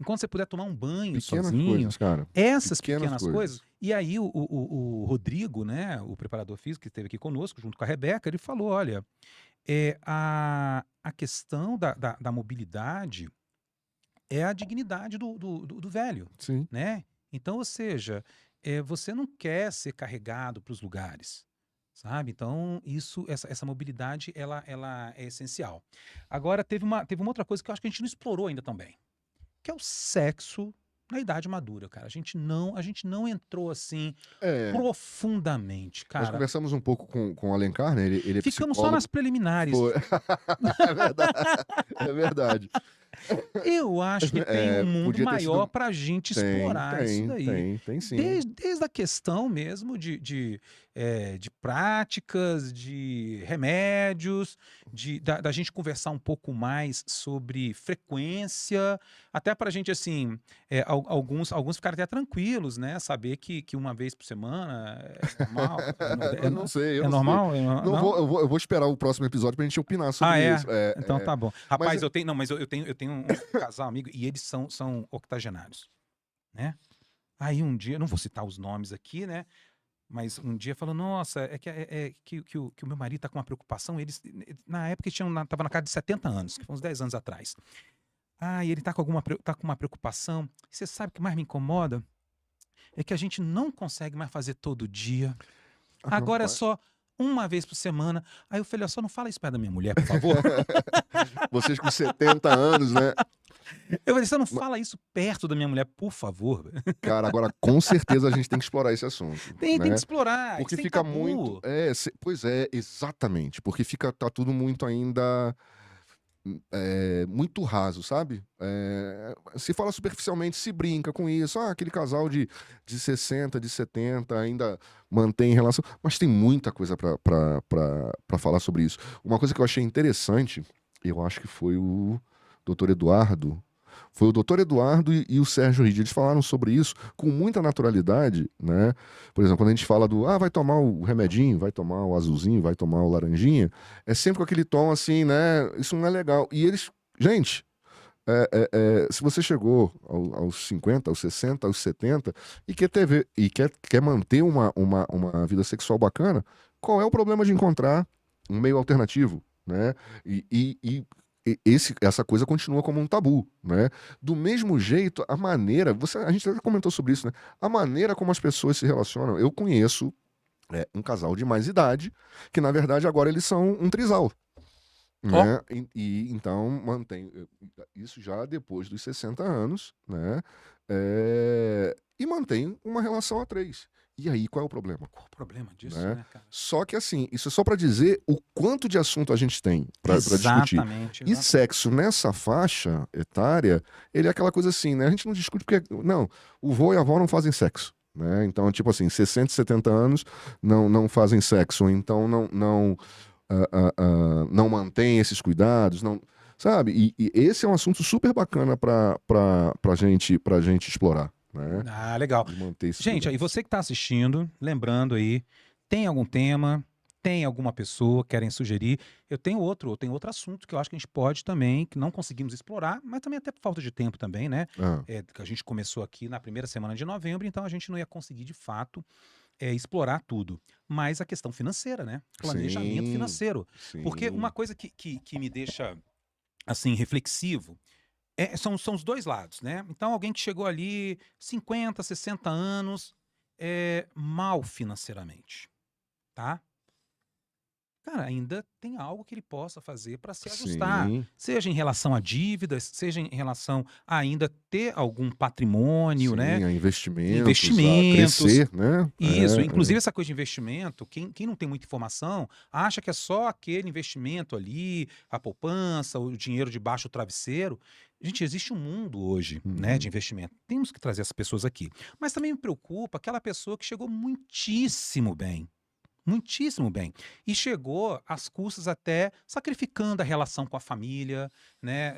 A: enquanto você puder tomar um banho sozinho,
B: coisas, cara.
A: Essas pequenas coisas. E aí o Rodrigo, né, o preparador físico que esteve aqui conosco, junto com a Rebeca, ele falou, olha, a questão da mobilidade é a dignidade do velho.
B: Sim.
A: Né? Então, ou seja, você não quer ser carregado para os lugares, sabe? Então, essa mobilidade, ela é essencial. Agora, teve uma outra coisa que eu acho que a gente não explorou ainda também, que é o sexo na idade madura, cara. A gente não entrou assim profundamente, cara.
B: Nós conversamos um pouco com o Alencar, né? Ele é
A: Ficamos só nas preliminares.
B: É verdade. É verdade.
A: Eu acho que tem um mundo maior pra gente explorar isso daí.
B: Tem sim.
A: Desde a questão mesmo de práticas, de remédios, da gente conversar um pouco mais sobre frequência, até pra gente, assim, alguns ficarem até tranquilos, né? Saber que uma vez por semana é normal.
B: Eu não sei.
A: É normal?
B: Eu vou esperar o próximo episódio pra gente opinar sobre isso.
A: Então tá bom. Rapaz, eu tenho um casal amigo e eles são octogenários, né? Aí um dia, não vou citar os nomes aqui, né? mas um dia falou, nossa, que o meu marido tá com uma preocupação, na época tava na casa de 70 anos, que foi uns 10 anos atrás. E ele tá tá com uma preocupação. Você sabe o que mais me incomoda? É que a gente não consegue mais fazer todo dia. Agora é
B: Rapaz.
A: só uma vez por semana. Aí eu falei, ó, só não fala isso perto da minha mulher, por favor.
B: Vocês com 70 anos, né?
A: Eu falei, só não
B: Ma
A: fala isso perto da minha mulher, por favor.
B: Cara, agora com certeza a gente tem que explorar esse assunto,
A: Tem que
B: né?
A: explorar,
B: Porque
A: sem
B: fica muito
A: tabu.
B: pois é, exatamente, porque tá tudo muito ainda, muito raso, sabe? Se fala superficialmente, se brinca com isso, aquele casal de 60, de 70 ainda mantém relação, mas tem muita coisa pra falar sobre isso. Uma coisa que eu achei interessante, eu acho que foi o doutor Eduardo, e o Sérgio Ride, eles falaram sobre isso com muita naturalidade, né? Por exemplo, quando a gente fala vai tomar o remedinho, vai tomar o azulzinho, vai tomar o laranjinha, é sempre com aquele tom assim, né? Isso não é legal. E eles, gente, se você chegou aos 50, aos 60, aos 70 e quer manter uma vida sexual bacana, qual é o problema de encontrar um meio alternativo, né? Essa coisa continua como um tabu, né? Do mesmo jeito, a gente até comentou sobre isso, né? A maneira como as pessoas se relacionam. Eu conheço um casal de mais idade que, na verdade, agora eles são um trisal,
A: Ó,
B: né? Então mantém isso já depois dos 60 anos, né? E mantém uma relação a três. E aí, qual é o problema?
A: qual o problema disso,
B: Né?
A: né, cara?
B: Só que assim, isso é só para dizer o quanto de assunto a gente tem para discutir.
A: Exatamente,
B: E
A: exatamente.
B: sexo nessa faixa etária, ele é aquela coisa assim, né? A gente não discute porque não, o vô e a avó não fazem sexo, né? Então, tipo assim, 60, 70 anos não fazem sexo, então não mantém esses cuidados, não, sabe? E esse é um assunto super bacana pra gente explorar, né?
A: Legal.
B: De manter esses
A: Gente, aí
B: cuidados.
A: você que está assistindo, lembrando aí, tem algum tema, tem alguma pessoa que querem sugerir? Eu tenho outro assunto que eu acho que a gente pode também, que não conseguimos explorar, mas também até por falta de tempo também, né?
B: Ah,
A: Que a gente começou aqui na primeira semana de novembro, então a gente não ia conseguir de fato explorar tudo. Mas a questão financeira, né? Planejamento
B: sim,
A: financeiro. Porque uma
B: sim.
A: coisa que me deixa assim reflexivo são os dois lados, né? Então, alguém que chegou ali 50, 60 anos, mal financeiramente, tá? Cara, ainda tem algo que ele possa fazer para se ajustar,
B: Sim,
A: seja em relação a dívidas, seja em relação a ainda ter algum patrimônio, né?
B: sim, a investimentos, a
A: Investimentos.
B: crescer, né?
A: Isso, inclusive essa coisa de investimento, quem não tem muita informação, acha que é só aquele investimento ali, a poupança, o dinheiro debaixo do travesseiro. Gente, existe um mundo hoje, né, de
B: Uhum.
A: investimento. Temos que trazer essas pessoas aqui. Mas também me preocupa aquela pessoa que chegou muitíssimo bem. E chegou às custas até sacrificando a relação com a família, né?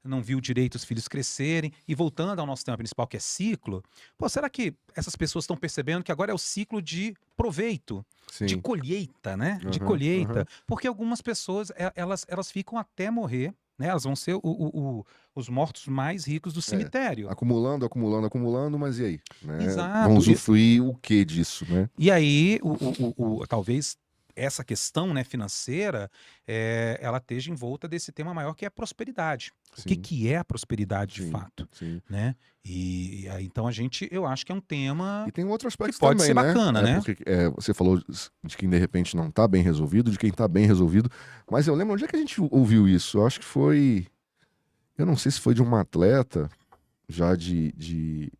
A: Não viu direito os filhos crescerem. E voltando ao nosso tema principal, que é ciclo, pô, será que essas pessoas estão percebendo que agora é o ciclo de proveito, de
B: Sim.
A: colheita, né? De
B: Aham,
A: colheita.
B: aham.
A: Porque algumas pessoas, elas ficam até morrer, né? Elas vão ser os mortos mais ricos do
B: É.
A: cemitério.
B: Acumulando, acumulando, acumulando, mas e aí? Né? Vão
A: Exato.
B: usufruir o que disso, né?
A: E aí, talvez essa questão, né, financeira, ela esteja envolta desse tema maior que é a prosperidade. O que
B: Sim,
A: que é a prosperidade de
B: sim,
A: fato,
B: sim.
A: né? E aí, então eu acho que é um tema
B: E tem um outro
A: que
B: aspecto
A: pode
B: também,
A: ser
B: né?
A: bacana, né?
B: Porque você falou de quem de repente não tá bem resolvido, de quem tá bem resolvido. Mas eu lembro onde é que a gente ouviu isso? Eu acho que foi. Eu não sei se foi de uma atleta já de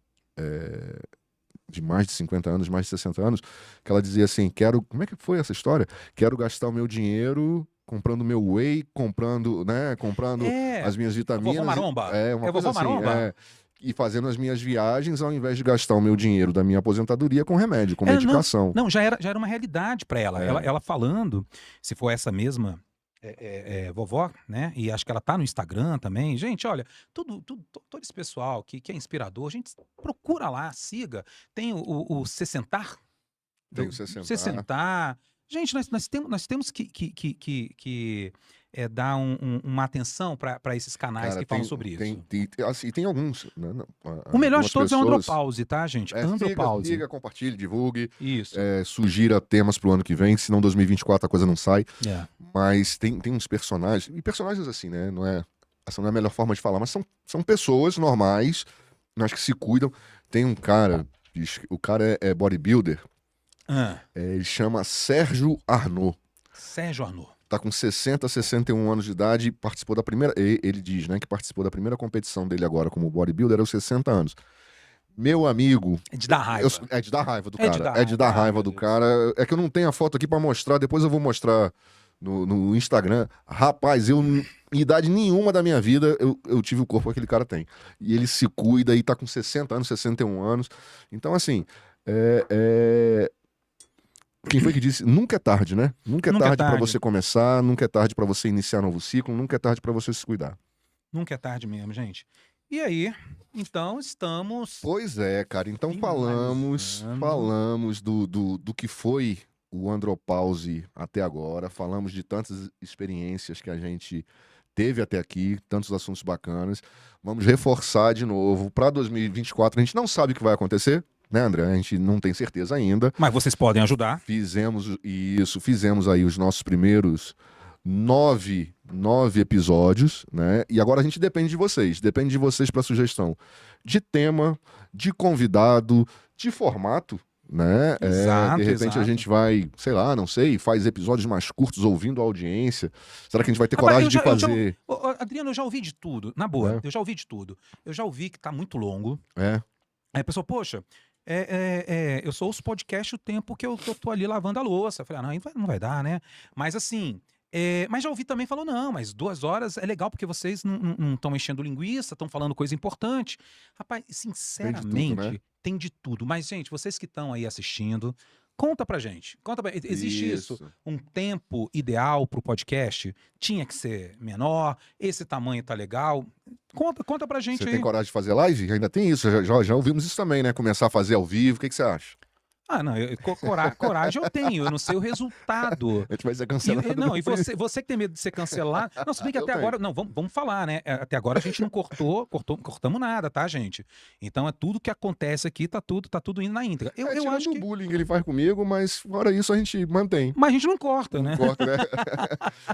B: mais de 50 anos, mais de 60 anos, que ela dizia assim: quero. Como é que foi essa história? Quero gastar o meu dinheiro comprando meu whey, comprando, né? Comprando
A: É,
B: as minhas
A: a vovó
B: vitaminas.
A: Maromba.
B: É uma
A: É a
B: coisa
A: vovó
B: assim.
A: Maromba?
B: E fazendo as minhas viagens ao invés de gastar o meu dinheiro da minha aposentadoria com remédio, com
A: Não,
B: medicação.
A: não, já era uma realidade para ela. Ela,
B: É,
A: ela falando, se for essa mesma vovó, né? E acho que ela tá no Instagram também. Gente, olha, todo esse pessoal que é inspirador, gente, procura lá, siga. Tem o Sessentar,
B: tenho 60.
A: Sessentar. Gente, nós temos que dar uma atenção para esses canais
B: Cara,
A: que falam sobre isso.
B: assim, tem alguns, né,
A: O melhor de
B: algumas
A: todos é o
B: pessoas.
A: Andropause, tá, gente? Andropause.
B: Siga, compartilhe, divulgue,
A: Isso.
B: sugira temas pro ano que vem, senão 2024 a coisa não sai.
A: É.
B: Mas tem uns personagens, e personagens assim, né? Essa não é a melhor forma de falar, mas são pessoas normais, mas que se cuidam. Tem um cara, o cara é bodybuilder, ele chama Sérgio Arnaud.
A: Sérgio Arnaud.
B: Tá com 60, 61 anos de idade, participou da primeira. Ele diz, né, que participou da primeira competição dele agora como bodybuilder aos 60 anos. Meu amigo.
A: É de dar raiva.
B: É de dar raiva do
A: É de
B: cara.
A: dar
B: É de dar
A: raiva,
B: raiva do cara. É que eu não tenho a foto aqui pra mostrar, depois eu vou mostrar no Instagram. Rapaz, em idade nenhuma da minha vida eu tive o corpo que aquele cara tem. E ele se cuida e tá com 60 anos, 61 anos. Então, assim, quem foi que disse? Nunca é tarde, né? Nunca é tarde pra você começar, nunca é tarde pra você iniciar novo ciclo, nunca é tarde pra você se cuidar.
A: Nunca é tarde mesmo, gente. E aí, então estamos...
B: Pois é, cara. Então falamos do que foi o Andropause até agora, falamos de tantas experiências que a gente teve até aqui, tantos assuntos bacanas. Vamos reforçar de novo para 2024. A gente não sabe o que vai acontecer, né, André? A gente não tem certeza ainda.
A: Mas vocês podem ajudar.
B: Fizemos aí os nossos primeiros 9 episódios, né? E agora a gente depende de vocês para sugestão de tema, de convidado, de formato, né?
A: Exato,
B: de repente a gente vai, sei lá, não sei, faz episódios mais curtos ouvindo a audiência. Será que a gente vai ter coragem de fazer?
A: Adriano, eu já ouvi de tudo, na boa, eu já ouvi de tudo. Eu já ouvi que tá muito longo. Aí a pessoa, poxa, eu sou os podcasts o tempo que eu tô ali lavando a louça. Eu falei, não vai dar, né? Mas assim... mas já ouvi também, falou, não, mas 2 horas é legal porque vocês não estão enchendo linguiça, estão falando coisa importante. Rapaz, sinceramente, tem de tudo. Mas, gente, vocês que estão aí assistindo, conta pra gente. Existe isso? Um tempo ideal pro podcast? Tinha que ser menor? Esse tamanho tá legal? Conta pra gente aí.
B: Você tem coragem de fazer live? Ainda tem isso, já ouvimos isso também, né? Começar a fazer ao vivo, o que você acha?
A: Não, coragem eu tenho, eu não sei o resultado.
B: A gente vai ser cancelado.
A: E você que tem medo de ser cancelado. Não, se bem que até agora. Não, vamos falar, né? Até agora a gente não cortamos nada, tá, gente? Então é tudo que acontece aqui, tá tudo indo na íntegra. Eu acho que.
B: O bullying que ele faz comigo, mas fora isso a gente mantém.
A: Mas a gente não corta, né?
B: Não corta, né?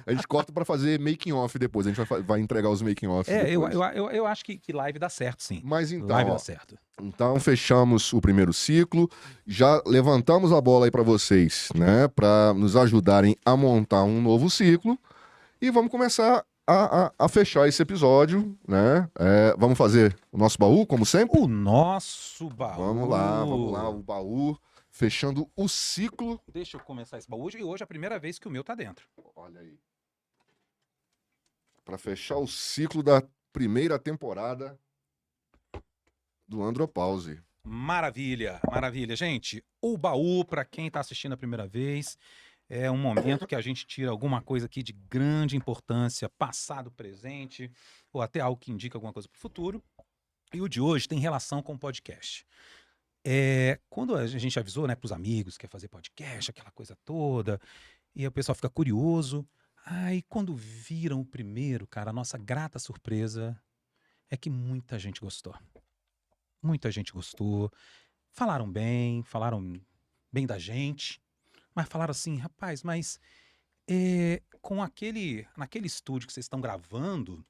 B: A gente corta pra fazer making off depois. A gente vai entregar os making offs.
A: Eu acho que live dá certo, sim.
B: Mas então.
A: Live dá certo.
B: Então, fechamos o primeiro ciclo, já levantamos a bola aí para vocês, né, para nos ajudarem a montar um novo ciclo e vamos começar a fechar esse episódio, né? Vamos fazer o nosso baú, como sempre?
A: O nosso baú.
B: Vamos lá, o baú, fechando o ciclo.
A: Deixa eu começar esse baú e hoje é a primeira vez que o meu tá dentro.
B: Olha aí. Para fechar o ciclo da primeira temporada do Andropause.
A: Maravilha, maravilha. Gente, o baú, para quem tá assistindo a primeira vez, é um momento que a gente tira alguma coisa aqui de grande importância, passado, presente, ou até algo que indica alguma coisa para o futuro. E o de hoje tem relação com o podcast. Quando a gente avisou, né, pros amigos que quer fazer podcast, aquela coisa toda, e o pessoal fica curioso. Aí quando viram o primeiro, cara, a nossa grata surpresa é que muita gente gostou. Muita gente gostou, falaram bem da gente, mas falaram assim, rapaz, mas naquele estúdio que vocês estão gravando,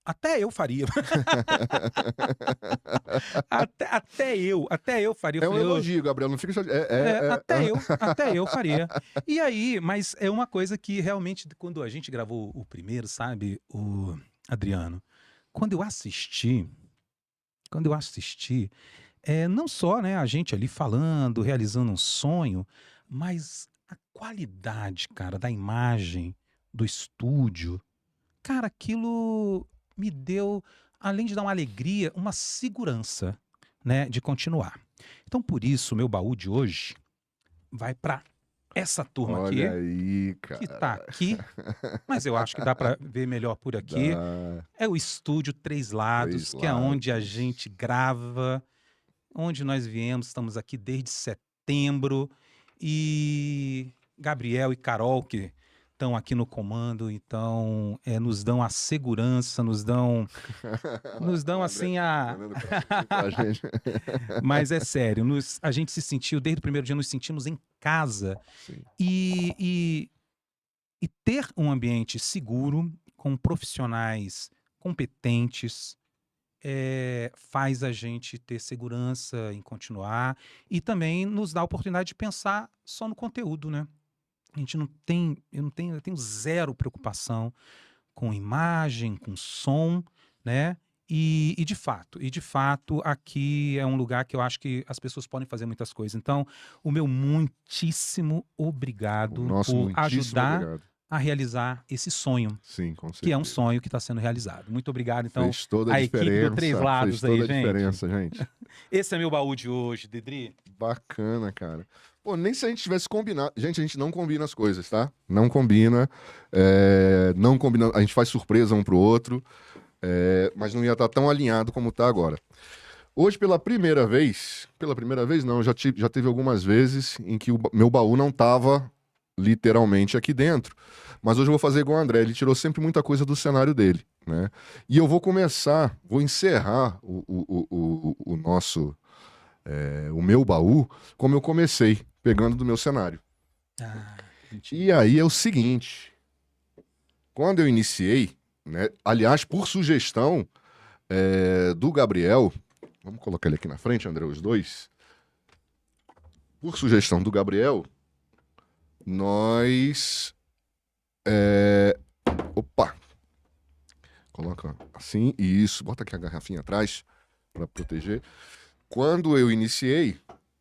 A: até eu faria. até eu faria.
B: É um elogio, Gabriel, não fica...
A: Até eu faria. E aí, mas é uma coisa que realmente, quando a gente gravou o primeiro, sabe, o Adriano, quando eu assisti, não só, né, a gente ali falando, realizando um sonho, mas a qualidade, cara, da imagem, do estúdio, cara, aquilo me deu, além de dar uma alegria, uma segurança, né, de continuar. Então, por isso, o meu baú de hoje vai para essa turma aqui.
B: Olha aí, cara.
A: Que tá aqui, mas eu acho que dá para ver melhor por aqui. É o estúdio Três Lados, que é onde a gente grava, onde nós viemos, estamos aqui desde setembro. E Gabriel e Carol, que estão aqui no comando, então nos dão a segurança, nos dão assim
B: Mandando pra gente.
A: Mas é sério, a gente se sentiu, desde o primeiro dia, nos sentimos em casa.
B: Sim.
A: E ter um ambiente seguro, com profissionais competentes, faz a gente ter segurança em continuar e também nos dá a oportunidade de pensar só no conteúdo, né? A gente não tem, eu tenho zero preocupação com imagem, com som, né? E de fato, aqui é um lugar que eu acho que as pessoas podem fazer muitas coisas. Então, o meu muitíssimo
B: O
A: obrigado
B: nosso
A: por
B: muitíssimo
A: ajudar
B: obrigado.
A: a realizar esse sonho,
B: Sim, com
A: que é um
B: certeza.
A: sonho que está sendo realizado. Muito obrigado, então,
B: Fez toda a
A: a equipe do Três
B: diferença.
A: Lados
B: Fez
A: aí,
B: toda a
A: gente.
B: diferença, gente.
A: Esse é meu baú de hoje, Dedri.
B: Bacana, cara. Pô, nem se a gente tivesse combinado. Gente, a gente não combina as coisas, tá? Não combina. Não combina. A gente faz surpresa um pro outro. Mas não ia estar tão alinhado como tá agora. Hoje, pela primeira vez não, já teve algumas vezes em que o meu baú não tava literalmente aqui dentro. Mas hoje eu vou fazer igual o André, ele tirou sempre muita coisa do cenário dele, né? E eu vou encerrar o nosso, o meu baú, como eu comecei, pegando do meu cenário.
A: Mentira.
B: E aí é o seguinte, quando eu iniciei, né, aliás, por sugestão do Gabriel, vamos colocar ele aqui na frente, André, os dois. Por sugestão do Gabriel, nós... Opa! Coloca assim, isso. Bota aqui a garrafinha atrás para proteger. Quando eu iniciei,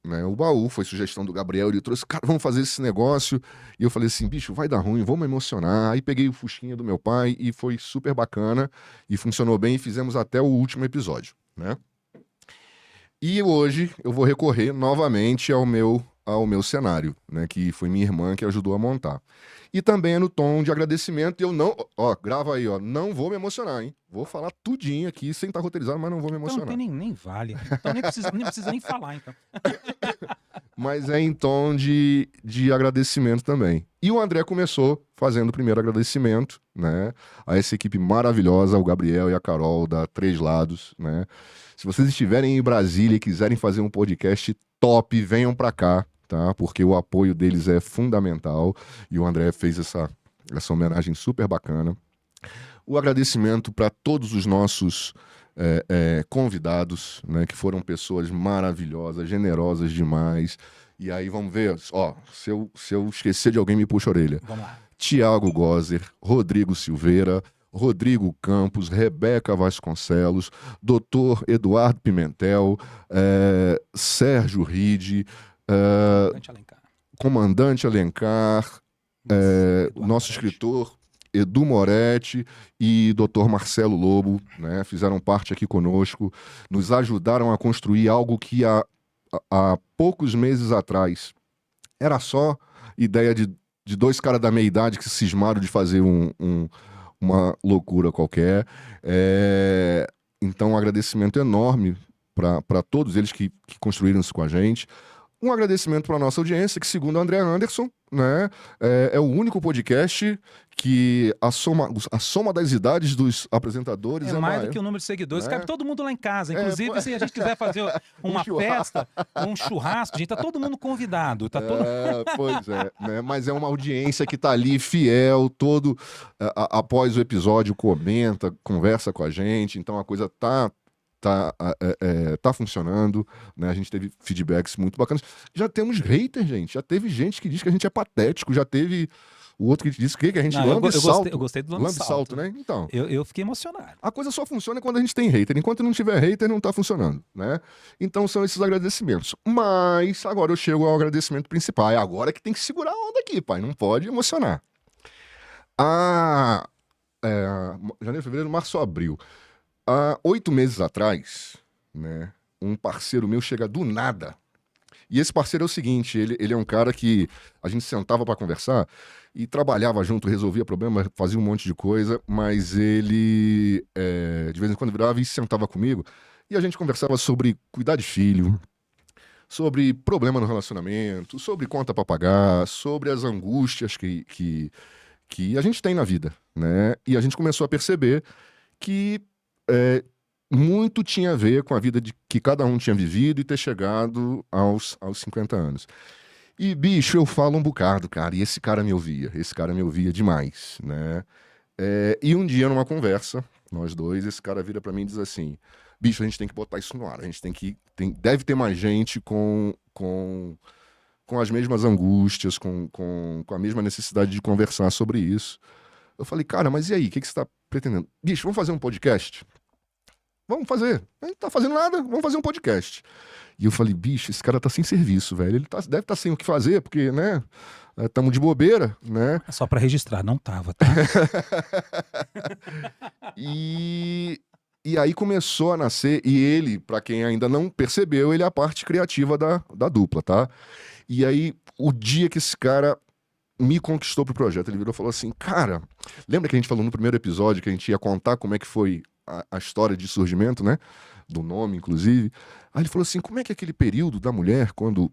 B: né, o baú foi sugestão do Gabriel, ele trouxe, cara, vamos fazer esse negócio. E eu falei assim, bicho, vai dar ruim, vamos emocionar. Aí peguei o Fusquinha do meu pai e foi super bacana. E funcionou bem e fizemos até o último episódio, né? E hoje eu vou recorrer novamente ao meu cenário, né? Que foi minha irmã que ajudou a montar. E também é no tom de agradecimento. E eu não. Ó, grava aí, ó. Não vou me emocionar, hein? Vou falar tudinho aqui, sem estar roteirizado, mas não vou me
A: Então não
B: emocionar.
A: tem nem vale. Então nem precisa nem falar, então.
B: Mas é em tom de agradecimento também. E o André começou fazendo o primeiro agradecimento, né? A essa equipe maravilhosa, o Gabriel e a Carol da Três Lados, né? Se vocês estiverem em Brasília e quiserem fazer um podcast top, venham pra cá, tá? Porque o apoio deles é fundamental. E o André fez essa homenagem super bacana. O agradecimento para todos os nossos convidados, né, que foram pessoas maravilhosas, generosas demais. E aí vamos ver, ó, se eu esquecer de alguém, me puxa a orelha.
A: Vamos lá.
B: Tiago Gozer, Rodrigo Silveira, Rodrigo Campos, Rebeca Vasconcelos, Dr. Eduardo Pimentel, Sérgio Ride, Comandante Alencar, nosso escritor Edu Moretti e Dr. Marcelo Lobo, né, fizeram parte aqui conosco, nos ajudaram a construir algo que há poucos meses atrás era só ideia de dois caras da meia idade que se cismaram de fazer uma loucura qualquer. Então, um agradecimento enorme para todos eles que construíram isso com a gente. Um agradecimento para a nossa audiência, que segundo o André Anderson, né, é o único podcast que a soma das idades dos apresentadores
A: é mais
B: maior,
A: do que o número de seguidores.
B: né?
A: Cabe todo mundo lá em casa. Inclusive, se a gente quiser fazer uma festa, um churrasco, gente, tá todo mundo convidado. Tá todo...
B: Pois é, né? Mas é uma audiência que tá ali fiel, todo após o episódio comenta, conversa com a gente, então a coisa tá funcionando, né? A gente teve feedbacks muito bacanas. Já temos haters, gente. Já teve gente que diz que a gente é patético. Já teve o outro que disse que a gente lambe salto.
A: Eu gostei do lambe salto,
B: né? Então,
A: eu fiquei emocionado.
B: a coisa só funciona quando a gente tem hater. Enquanto não tiver hater, não tá funcionando, né? Então são esses agradecimentos. Mas agora eu chego ao agradecimento principal. É agora que tem que segurar a onda aqui, pai. Não pode emocionar. Janeiro, fevereiro, março, abril. Há 8 meses atrás, né, um parceiro meu chega do nada. E esse parceiro é o seguinte, ele é um cara que a gente sentava para conversar e trabalhava junto, resolvia problema, fazia um monte de coisa, mas ele de vez em quando virava e sentava comigo e a gente conversava sobre cuidar de filho, sobre problema no relacionamento, sobre conta para pagar, sobre as angústias que que a gente tem na vida, né? E a gente começou a perceber que muito tinha a ver com a vida que cada um tinha vivido e ter chegado aos 50 anos. E, bicho, eu falo um bocado, cara, e esse cara me ouvia demais, né? E um dia, numa conversa, nós dois, esse cara vira pra mim e diz assim: bicho, a gente tem que botar isso no ar, a gente deve ter mais gente com as mesmas angústias, com a mesma necessidade de conversar sobre isso. Eu falei, cara, mas e aí, o que você tá pretendendo? Bicho, vamos fazer um podcast? Vamos fazer. A gente não tá fazendo nada, vamos fazer um podcast. E eu falei, bicho, esse cara tá sem serviço, velho. Ele deve estar sem o que fazer, porque, né, estamos de bobeira, né?
A: É só pra registrar, não tava, tá?
B: E aí começou a nascer, e ele, pra quem ainda não percebeu, ele é a parte criativa da dupla, tá? E aí, o dia que esse cara me conquistou pro projeto, ele virou e falou assim, cara, lembra que a gente falou no primeiro episódio que a gente ia contar como é que foi a história de surgimento, né? Do nome, inclusive. Aí ele falou assim, como é que é aquele período da mulher, quando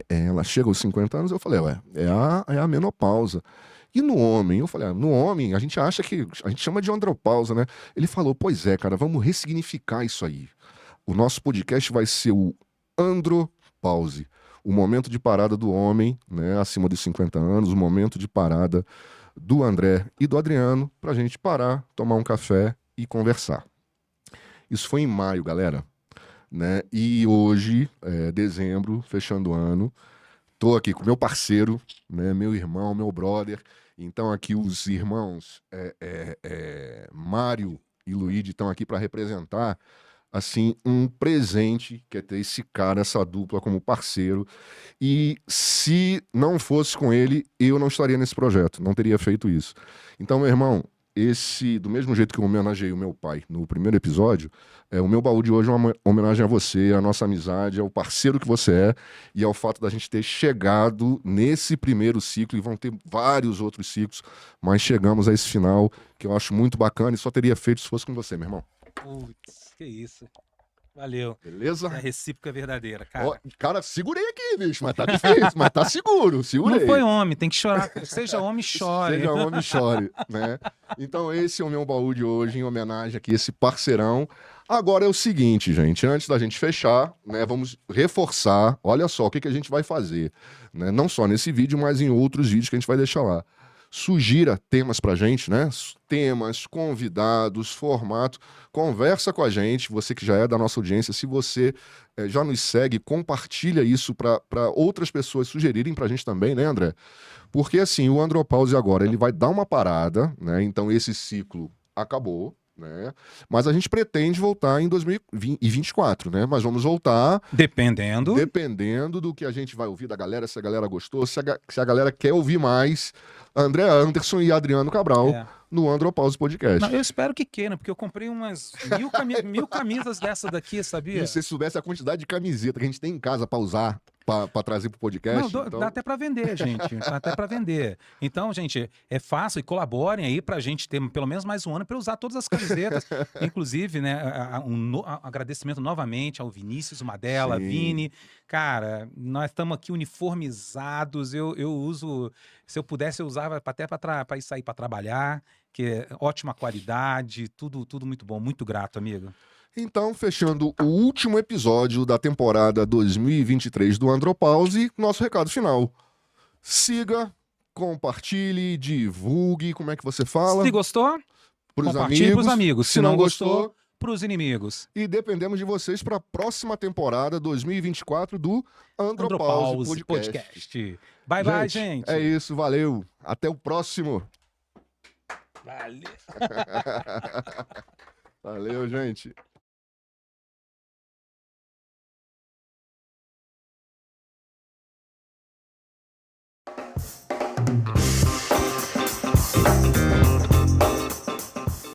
B: ela chega aos 50 anos? Eu falei, é a menopausa. E no homem? Eu falei, no homem, a gente acha que, a gente chama de andropausa, né? Ele falou, pois é, cara, vamos ressignificar isso aí. O nosso podcast vai ser o Andropause, o momento de parada do homem, né, acima dos 50 anos, o momento de parada do André e do Adriano, pra gente parar, tomar um café e conversar. Isso foi em maio, galera, né? E hoje, dezembro, fechando o ano, tô aqui com meu parceiro, né, meu irmão, meu brother. Então aqui os irmãos Mário e Luigi estão aqui para representar assim um presente que é ter esse cara, essa dupla como parceiro. E se não fosse com ele, eu não estaria nesse projeto, não teria feito isso. Então, meu irmão, do mesmo jeito que eu homenageei o meu pai no primeiro episódio, o meu baú de hoje é uma homenagem a você, à nossa amizade, ao parceiro que você é e ao fato da gente ter chegado nesse primeiro ciclo, e vão ter vários outros ciclos, mas chegamos a esse final que eu acho muito bacana e só teria feito se fosse com você, meu irmão.
A: Putz, que isso. Valeu.
B: Beleza?
A: É a recíproca verdadeira, cara.
B: Ó, cara, segurei aqui, bicho, mas tá difícil, mas tá seguro, segurei.
A: Não foi homem, tem que chorar. Seja homem, chore.
B: Seja homem, chore, né? Então esse é o meu baú de hoje, em homenagem aqui a esse parceirão. Agora é o seguinte, gente, antes da gente fechar, né, vamos reforçar, olha só o que a gente vai fazer, né? Não só nesse vídeo, mas em outros vídeos que a gente vai deixar lá. Sugira temas pra gente, né? Temas, convidados, formato. Conversa com a gente, você que já é da nossa audiência. Se você já nos segue, compartilha isso para outras pessoas sugerirem pra gente também, né, André? Porque assim, o Andropause agora, ele vai dar uma parada, né? Então esse ciclo acabou, né? Mas a gente pretende voltar em 2024, né? Mas vamos voltar dependendo do que a gente vai ouvir da galera, se a galera gostou, se a galera quer ouvir mais André Anderson e Adriano Cabral no Andropause Podcast.
A: Não, eu espero que queiram, porque eu comprei umas 1000 camisas dessa daqui, sabia?
B: E se você soubesse a quantidade de camiseta que a gente tem em casa para usar, para trazer pro podcast.
A: Não,
B: então...
A: dá até para vender, gente. Dá até para vender. Então, gente, é fácil, e colaborem aí pra gente ter pelo menos mais um ano para usar todas as camisetas. Inclusive, né, agradecimento novamente ao Vinícius Madella, Vini. Cara, nós estamos aqui uniformizados. Eu uso, se eu pudesse, eu usava até para sair para trabalhar, que é ótima qualidade, tudo muito bom. Muito grato, amigo.
B: Então, fechando o último episódio da temporada 2023 do Andropause, nosso recado final. Siga, compartilhe, divulgue, como é que você fala?
A: Se gostou, compartilhe pros amigos. Se não gostou, pros inimigos.
B: E dependemos de vocês para a próxima temporada 2024 do Andropause Podcast.
A: Bye, bye, gente.
B: É isso, valeu. Até o próximo.
A: Valeu.
B: Valeu, gente.